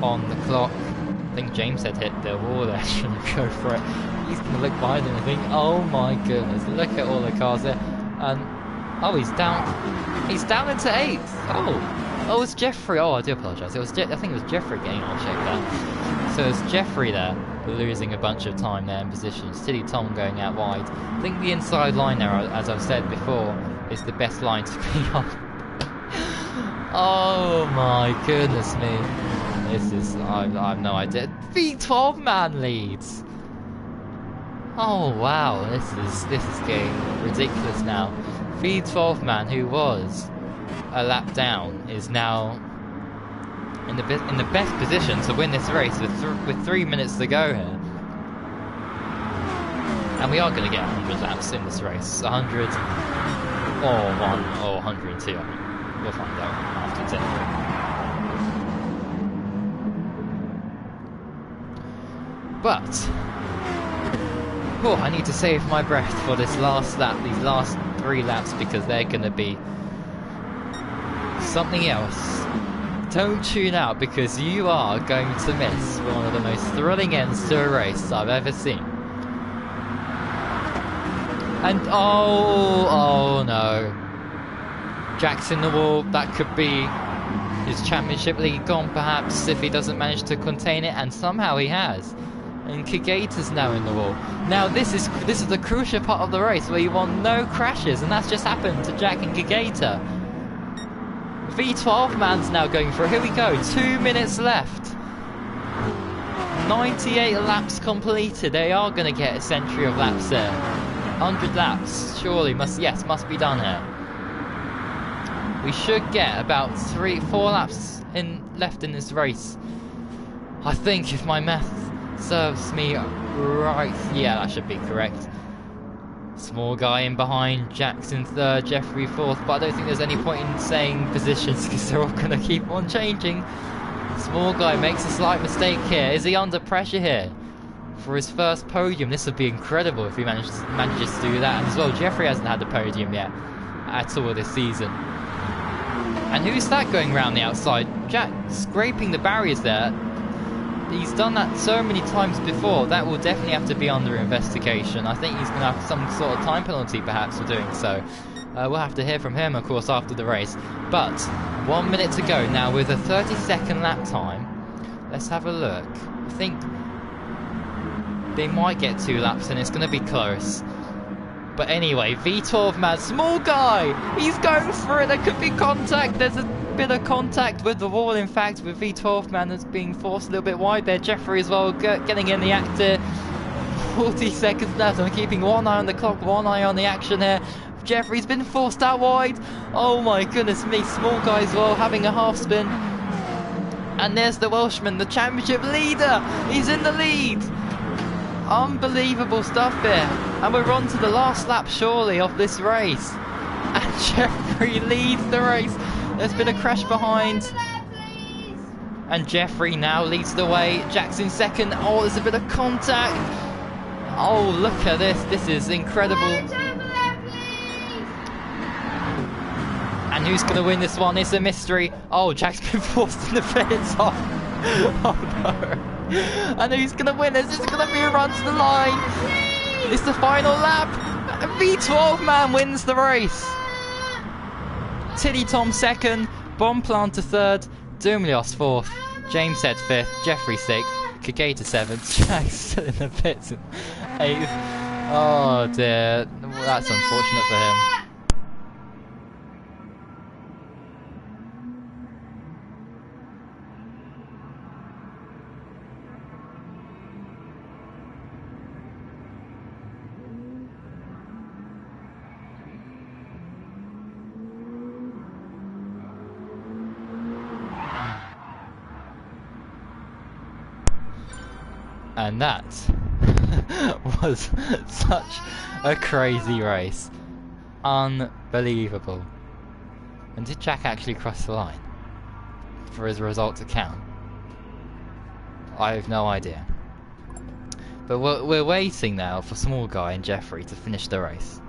on the clock. I think James had hit the wall there, shouldn't go for it. He's going to look behind him and think, oh my goodness, look at all the cars there. And, oh, he's down into 8th. Oh, it's Jeffrey. Oh, I do apologise. I think it was Jeffrey getting on check there. So it's Jeffrey there, losing a bunch of time there in positions. Tiddy Tom going out wide. I think the inside line there, as I've said before, is the best line to be on. Oh my goodness me. This is, I have no idea. V12 man leads. Oh wow, this is getting ridiculous now. V12 man, who was a lap down, is now in the best position to win this race with 3 minutes to go here. And we are going to get 100 laps in this race. 100 or 1 or 102. We'll find out after 10. But I need to save my breath for this last lap, these last 3 laps, because they're going to be something else. Don't tune out, because you are going to miss one of the most thrilling ends to a race I've ever seen. And oh no. Jack's in the wall. That could be his championship lead gone, perhaps, if he doesn't manage to contain it, and somehow he has. And Kageta's now in the wall. Now this is the crucial part of the race where you want no crashes, and that's just happened to Jack and Kageta. V12 man's now going for it. Here we go. 2 minutes left. 98 laps completed. They are going to get a century of laps there. 100 laps, surely must be done here. We should get about 3-4 laps left in this race. I think, if my math serves me right. Yeah, that should be correct. Small guy in behind, Jackson 3rd, Jeffrey 4th, but I don't think there's any point in saying positions because they're all going to keep on changing. Small guy makes a slight mistake here. Is he under pressure here for his first podium? This would be incredible if he manages to do that. And as well, Jeffrey hasn't had a podium yet at all this season. And who's that going around the outside? Jack scraping the barriers there. He's done that so many times before. That will definitely have to be under investigation. I think he's going to have some sort of time penalty perhaps for doing so. We'll have to hear from him, of course, after the race. But 1 minute to go now with a 30-second lap time. Let's have a look. I think they might get 2 laps and it's going to be close. But anyway, V12 man, small guy, he's going for it. There could be contact. There's a bit of contact with the wall, in fact, with V12 man that's being forced a little bit wide there. Jeffrey as well getting in the act here. 40 seconds left. I'm keeping one eye on the clock, one eye on the action here. Jeffrey's been forced out wide. Oh my goodness me, small guy as well, having a half spin. And there's the Welshman, the championship leader. He's in the lead. Unbelievable stuff here. And we're on to the last lap, surely, of this race. And Jeffrey leads the race. There's been a crash behind. And Jeffrey now leads the way. Jackson second. Oh, there's a bit of contact. Oh, look at this. This is incredible. And who's going to win this one? It's a mystery. Oh, Jack's been forced in the pits off. Oh, no. And who's going to win this? Is it going to be a run to the line? It's the final lap. V12 man wins the race. Tilly Tom second. Bonplanter third. Dumlios fourth. James Head fifth. Jeffrey sixth. Kageta seventh. Jack's still in the pits eighth. Oh dear. Well, that's unfortunate for him. And that was such a crazy race. Unbelievable. And did Jack actually cross the line for his result to count? I have no idea. But we're waiting now for Small Guy and Jeffrey to finish the race.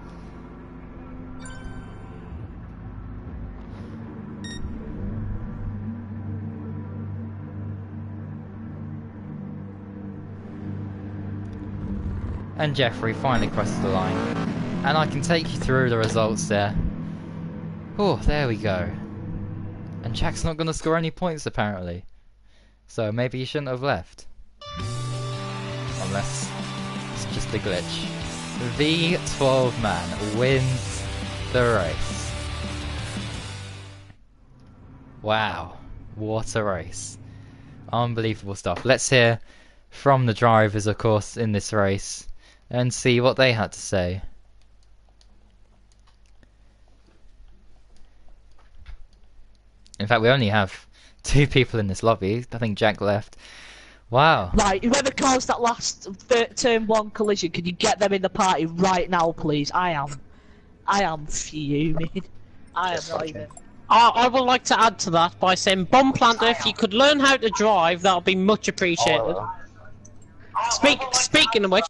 And Jeffrey finally crosses the line. And I can take you through the results there. Oh, there we go. And Jack's not going to score any points apparently. So maybe he shouldn't have left. Unless it's just a glitch. V12 man wins the race. Wow. What a race. Unbelievable stuff. Let's hear from the drivers, of course, in this race. And see what they had to say. In fact, we only have 2 people in this lobby. I think Jack left. Wow. Right, whoever caused that last turn 1 collision, can you get them in the party right now, please? I am fuming. I am not even. I would like to add to that by saying, Bonplanter, if you could learn how to drive, that would be much appreciated. Speaking of which.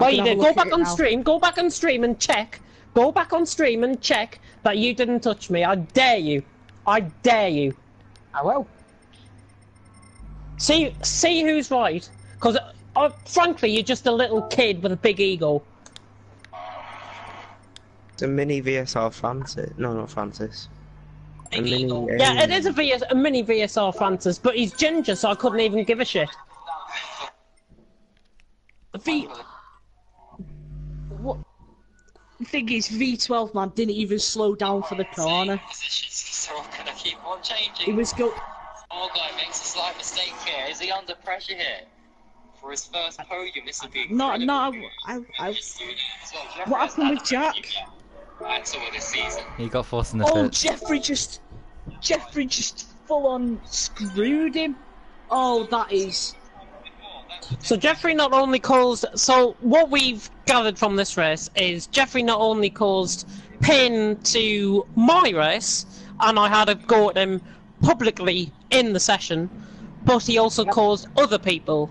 Wait, go back on stream. Go back on stream and check. Go back on stream and check that you didn't touch me. I dare you. I dare you. I will. See who's right. Because, frankly, you're just a little kid with a big ego. It's a mini VSR Francis. No, not Francis. A mini, yeah, it is a mini VSR Francis, but he's ginger, so I couldn't even give a shit. What? The thing is, V12 man didn't even slow down for the corner. So I'm gonna keep on changing. He was go. Small Guy makes a slight mistake here. Is he under pressure here? For his first podium, this would be incredible. No, what happened with Jack? That's all this season. He got forced in the Oh, pit. Jeffrey just full on screwed him. Oh, that is. So Jeffrey not only caused... So what we've gathered from this race is Jeffrey not only caused pain to my race, and I had a go at him publicly in the session, but he also caused other people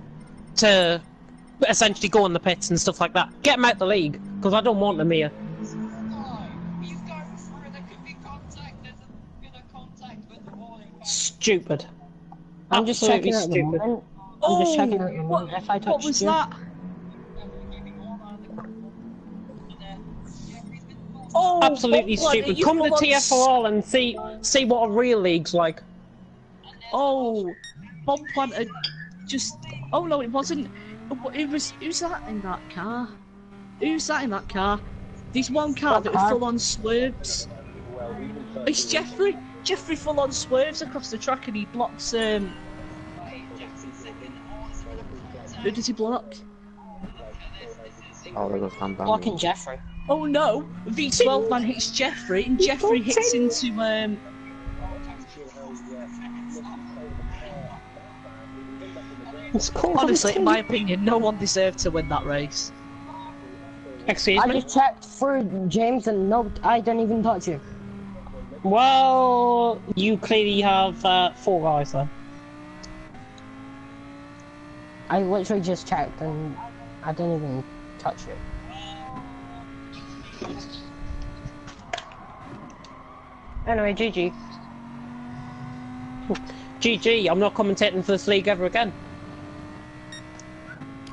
to essentially go in the pits and stuff like that. Get him out the league, because I don't want him here. Stupid. I'm just checking stupid. I'm just checking out the moment. If I touched what was you. that? Oh, Absolutely what, stupid. Come to TFRL and see what a real league's like. Oh, Bob Planter just. Oh no, it wasn't. It was. Who's that in that car? Who's that in that car? There's one car that was full on slurps. It's Jeffrey. Jeffrey full on swerves across the track and he blocks. Who does he block? Oh, there goes Van Damme. Blocking Jeffrey. Oh no! V12 man hits Jeffrey and Jeffrey hits into It's called Honestly, in my opinion, no one deserved to win that race. Excuse I me? just checked through James and no, I didn't even touch you. Well, you clearly have 4 guys then. I literally just checked and I didn't even touch you. Anyway, GG. GG, I'm not commentating for this league ever again.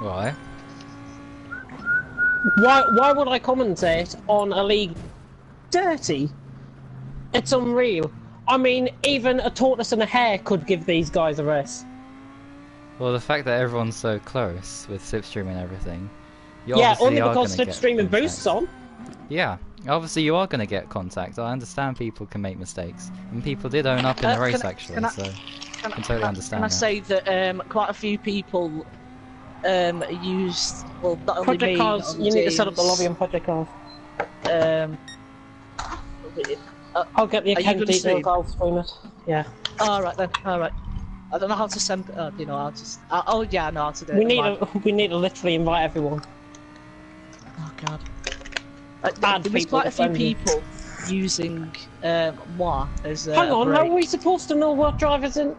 Why? Why would I commentate on a league dirty? It's unreal. I mean, even a tortoise and a hare could give these guys a race. Well, the fact that everyone's so close with Slipstream and everything, you Yeah, obviously only are because gonna get Slipstream and contact. Boost's on. Yeah, obviously you are going to get contact. I understand people can make mistakes, and people did own up in the race actually, so I can totally understand Can I that. say that quite a few people used, well, not only Project me, Cars, not only you need to set up the James, lobby on Project Cars. Are I'll get the you account gonna details, stream? I'll stream it. Yeah. Alright then, alright. I don't know how to send, you know, I'll just, oh yeah, I know how to do it. We never need mind. we need to literally invite everyone. Oh god. Add There was people quite a to few friendly. people using moi as a Hang on, how are break. we supposed to know what drivers in?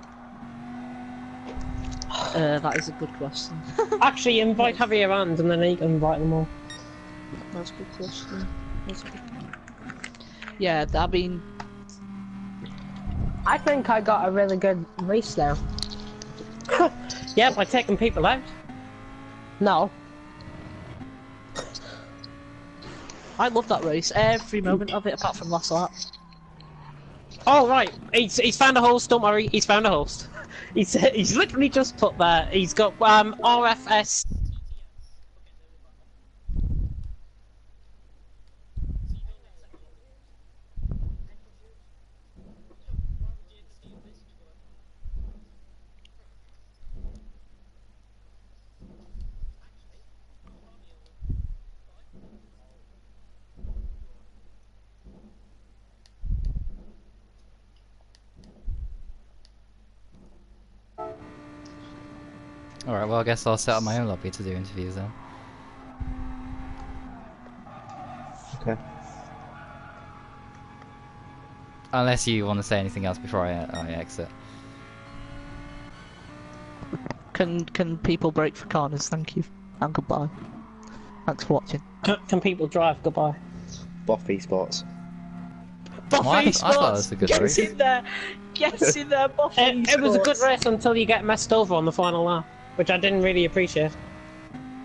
That is a good question. Actually, invite Javier and then he can invite them all. That's a good question. That's a good... Yeah, I mean, I think I got a really good race there. Yeah, by taking people out. No. I love that race. Every moment of it, apart from last lap. Oh right, he's found a host. Don't worry, he's found a host. He's literally just put there. He's got RFS. Alright, well I guess I'll set up my own lobby to do interviews then. Okay. Unless you want to say anything else before I exit. Can people break for corners? Thank you. And goodbye. Thanks for watching. Can people drive? Goodbye. Buffy Sports. Buffy Well, I thought Sports! it was a good Get race. in there! Get in there, Buffy It was a good Sports. race until you get messed over on the final lap, which I didn't really appreciate.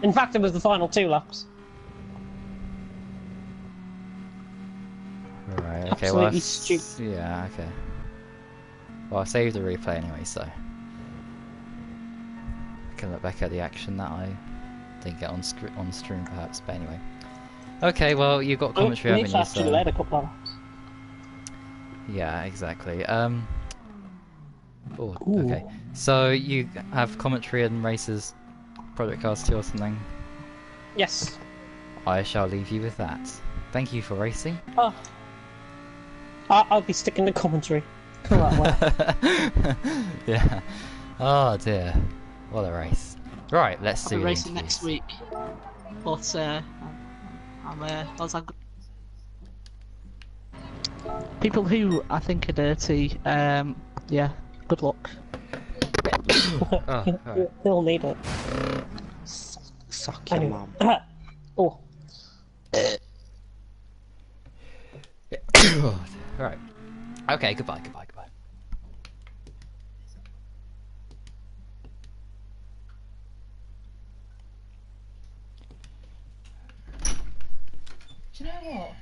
In fact, it was the final 2 laps. Right, okay, Absolutely well, stupid. yeah, okay. Well, I saved the replay anyway, so I can look back at the action that I didn't get on stream, perhaps. But anyway, okay. Well, you've got commentary, we need to haven't you? actually led a couple of laps. Yeah, exactly. Oh, okay. So you have commentary and races, Project Cars 2 or something. Yes. I shall leave you with that. Thank you for racing. Oh. I'll be sticking to commentary. Come that way. Yeah. Oh dear. What a race. Right, let's I'll do be the racing interviews. next week. But, people who I think are dirty, yeah, good luck. Oh, alright. He'll need it. Suck your Anyway. mum. Oh. Right. Okay, goodbye, goodbye, goodbye. Do you know what?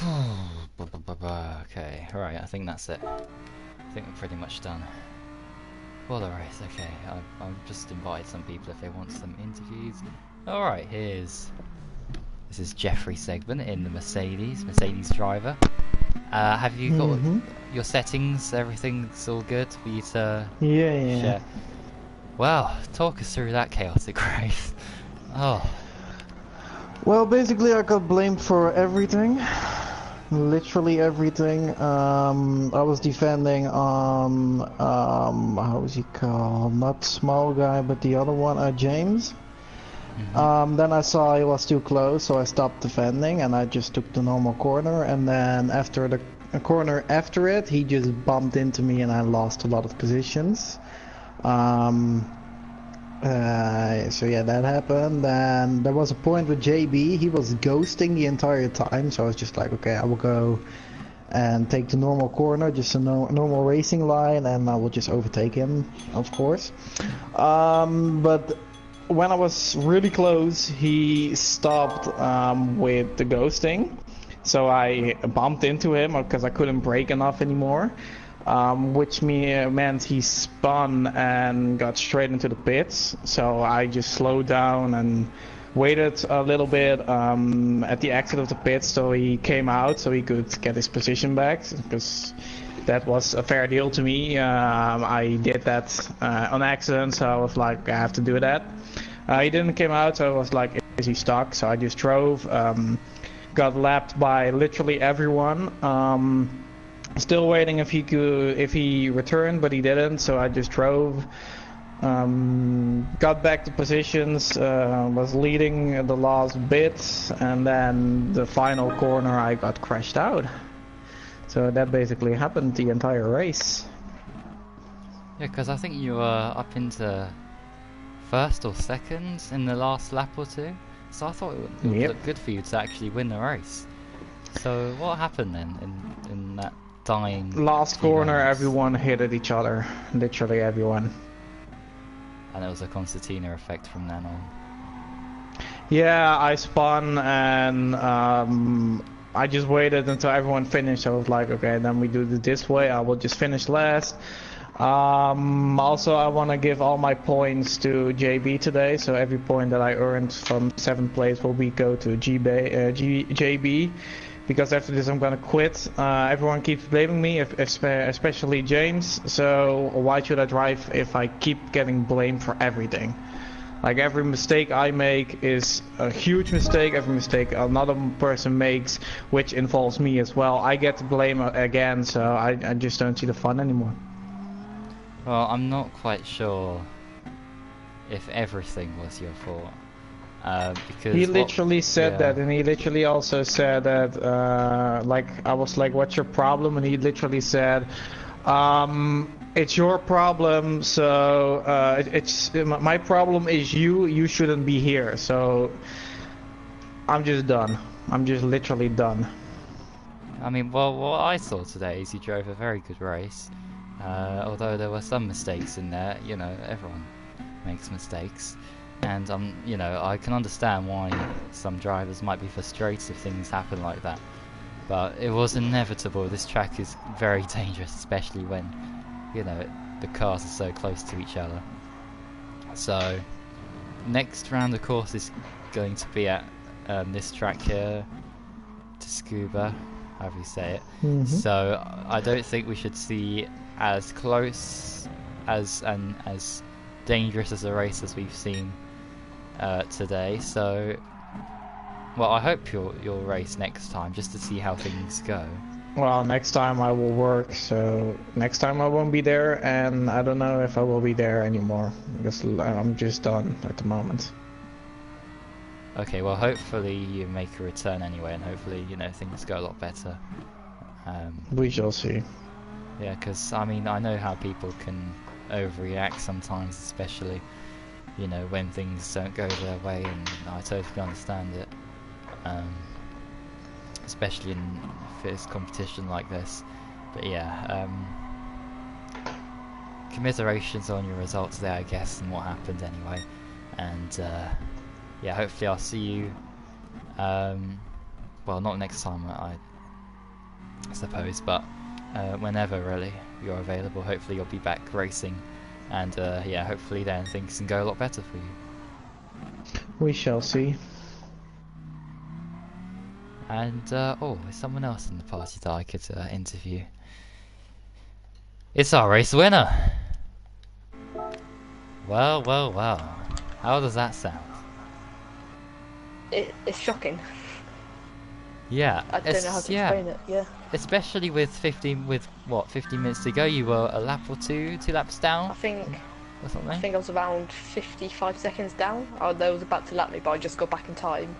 Okay, right, I think that's it. I think we're pretty much done. For the race, okay. I've just invited some people if they want some interviews. Alright, this is Jeffrey Segment in the Mercedes driver. Have you got your settings? Everything's all good for you to Yeah. share? Well, talk us through that chaotic race. Oh. Well, basically, I got blamed for everything. Literally everything. I was defending on how was he called? Not Small Guy, but the other one, James. Then I saw he was too close, so I stopped defending and I just took the normal corner. And then after the corner after it, he just bumped into me and I lost a lot of positions. So yeah, that happened. Then there was a point with JB, he was ghosting the entire time, so I was just like, okay, I will go and take the normal corner, just a normal racing line, and I will just overtake him, of course. But when I was really close, he stopped with the ghosting, so I bumped into him because I couldn't brake enough anymore. Which meant he spun and got straight into the pits. So I just slowed down and waited a little bit at the exit of the pits so he came out so he could get his position back, because that was a fair deal to me. I did that on accident, so I was like, I have to do that. He didn't come out, so I was like, is he stuck? So I just drove, got lapped by literally everyone. Still waiting if he returned, but he didn't, so I just drove, got back to positions, was leading the last bit, and then the final corner I got crashed out. So that basically happened the entire race. Yeah, because I think you were up into first or second in the last lap or two, so I thought it would look good for you to actually win the race. So what happened then in that dying last corner rounds? Everyone hit at each other, literally everyone. And it was a concertina effect from then on. Yeah, I spun and I just waited until everyone finished. I was like, okay, then we do it this way, I will just finish last. Also, I want to give all my points to JB today, so every point that I earned from 7th place will go to JB. Because after this I'm gonna quit. Everyone keeps blaming me, especially James, so why should I drive if I keep getting blamed for everything? Like, every mistake I make is a huge mistake, every mistake another person makes, which involves me as well, I get to blame again, so I just don't see the fun anymore. Well, I'm not quite sure if everything was your fault. Because he literally said that, and he literally also said that, like, I was like, what's your problem? And he literally said, it's your problem, so my problem is you shouldn't be here. So I'm just done. I'm just literally done. I mean, well, what I saw today is you drove a very good race, although there were some mistakes in there. You know, everyone makes mistakes. And you know, I can understand why some drivers might be frustrated if things happen like that. But it was inevitable. This track is very dangerous, especially when, you know, the cars are so close to each other. So, next round of course is going to be at this track here, to Scuba, however you say it. So, I don't think we should see as close as dangerous as a race as we've seen today. So, well, I hope you'll race next time just to see how things go. Well, next time I will work, so next time I won't be there, and I don't know if I will be there anymore because I'm just done at the moment. Okay, well, hopefully you make a return anyway, and hopefully, you know, things go a lot better. We shall see. Yeah, because I mean, I know how people can overreact sometimes, especially, you know, when things don't go their way, and I totally understand it, especially in fierce competition like this. But yeah, commiserations on your results today, I guess, and what happened anyway. And yeah, hopefully I'll see you, well, not next time, I suppose. But whenever really you're available, hopefully you'll be back racing, and yeah, hopefully then things can go a lot better for you. We shall see. And oh, there's someone else in the party that I could interview. It's our race winner. Well, well, well. How does that sound? It's shocking. Yeah, I don't know how to explain it. Yeah. Especially with 15 minutes to go, you were a lap or two laps down. I think or something. I was around 55 seconds down. They was about to lap me, but I just got back in time.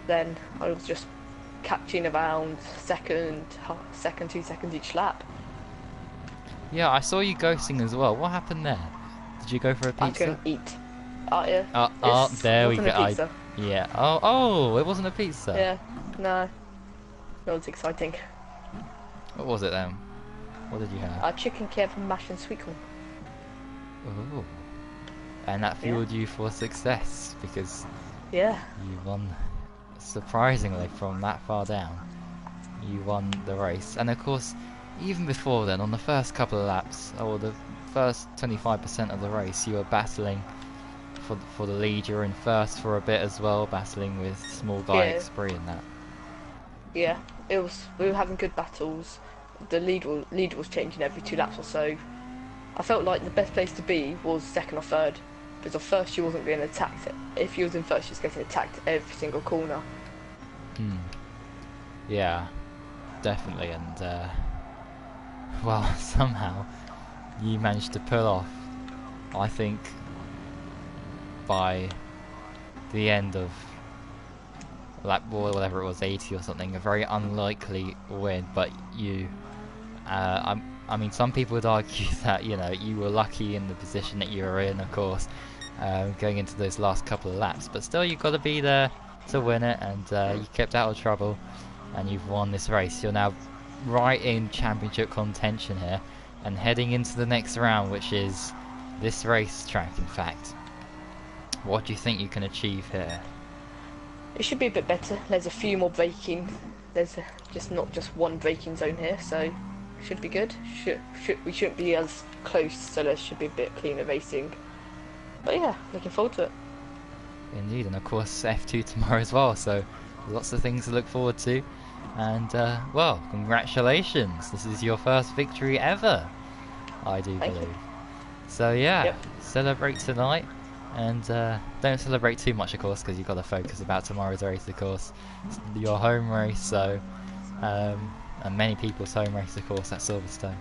Then I was just catching around second, 2 seconds each lap. Yeah, I saw you ghosting as well. What happened there? Did you go for a pizza? I couldn't eat. Yeah. There we Wasn't go. a pizza. Yeah. Oh, it wasn't a pizza. Yeah. No. That was exciting. What was it then? What did you have? Chicken Kiev and mash and sweet corn. Oh. And that fueled you for success because Yeah. you won. Surprisingly, from that far down, you won the race. And of course, even before then, on the first couple of laps, or the first 25% of the race, you were battling for the lead. You were in first for a bit as well, battling with small guy Xpree and that. Yeah. We were having good battles. The lead was changing every 2 laps or so. I felt like the best place to be was second or third, because at first you wasn't getting attacked. If you was in first, you was getting attacked every single corner. Yeah, definitely. And well, somehow you managed to pull off, I think, by the end of lap or whatever it was, 80 or something, a very unlikely win. But you, I mean, some people would argue that, you know, you were lucky in the position that you were in, of course, going into those last couple of laps. But still, you've got to be there to win it, and you kept out of trouble, and you've won this race. You're now right in championship contention here, and heading into the next round, which is this racetrack, in fact. What do you think you can achieve here? It should be a bit better. There's a few more braking. There's just not just one braking zone here, so should be good. We shouldn't be as close, so there should be a bit cleaner racing. But yeah, looking forward to it. Indeed, and of course F2 tomorrow as well, so lots of things to look forward to. And well, congratulations, this is your first victory ever, I do Thank believe. you. So yeah, Yep. celebrate tonight, and don't celebrate too much, of course, because you've got to focus about tomorrow's race, of course. It's your home race, so and many people's home race, of course, at Silverstone.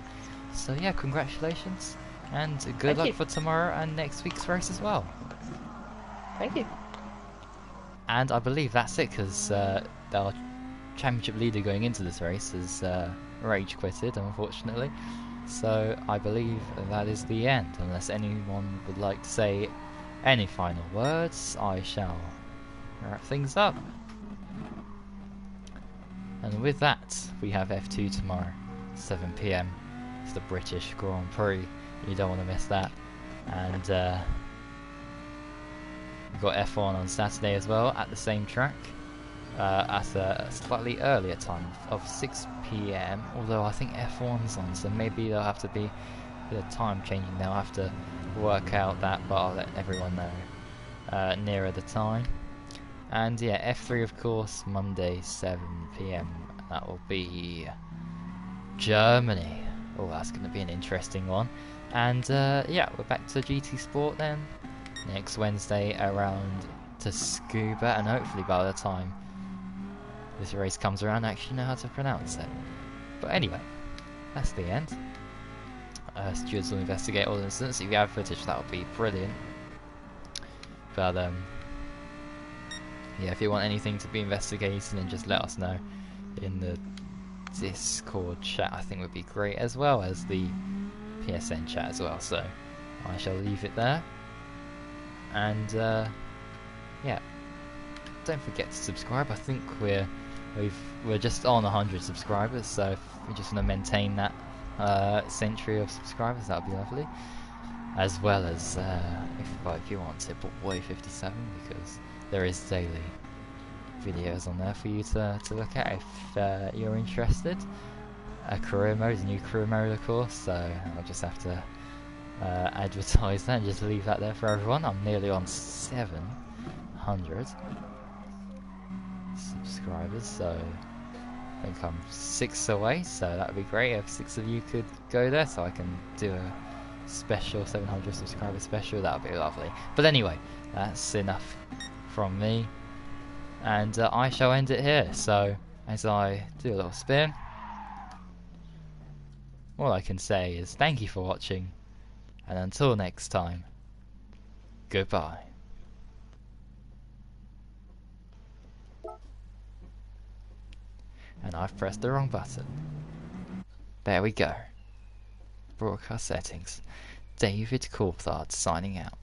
So yeah, congratulations, and good Thank luck you. for tomorrow and next week's race as well. Thank you. And I believe that's it, because our championship leader going into this race has rage quitted, unfortunately. So I believe that is the end. Unless anyone would like to say any final words, I shall wrap things up. And with that, we have F2 tomorrow, 7 PM. It's the British Grand Prix. You don't want to miss that. And we've got F1 on Saturday as well at the same track, at a slightly earlier time of 6 PM. Although I think F1's on, so maybe there'll have to be a bit of time changing. They'll have to work out that, but I'll let everyone know nearer the time. And yeah, F3 of course, Monday 7 PM. That will be Germany. Oh, that's going to be an interesting one. And yeah, we're back to GT Sport then next Wednesday around to Scuba, and hopefully by the time this race comes around I actually know how to pronounce it. But anyway, that's the end. Stewards will investigate all incidents. If you have footage, that would be brilliant. But yeah, if you want anything to be investigated, then just let us know in the Discord chat. I think would be great, as well as the PSN chat as well. So I shall leave it there. And yeah, don't forget to subscribe. I think we're just on 100 subscribers, so if we just want to maintain that century of subscribers, that would be lovely. As well as if you want to put Boy 57, because there is daily videos on there for you to look at if you're interested. a career mode, a new career mode of course, so I'll just have to advertise that and just leave that there for everyone. I'm nearly on 700 subscribers, so I think I'm 6 away, so that would be great if 6 of you could go there so I can do a special 700 subscriber special. That would be lovely. But anyway, that's enough from me, and I shall end it here. So as I do a little spin, all I can say is thank you for watching, and until next time, goodbye. And I've pressed the wrong button. There we go. Broadcast settings. David Coulthard signing out.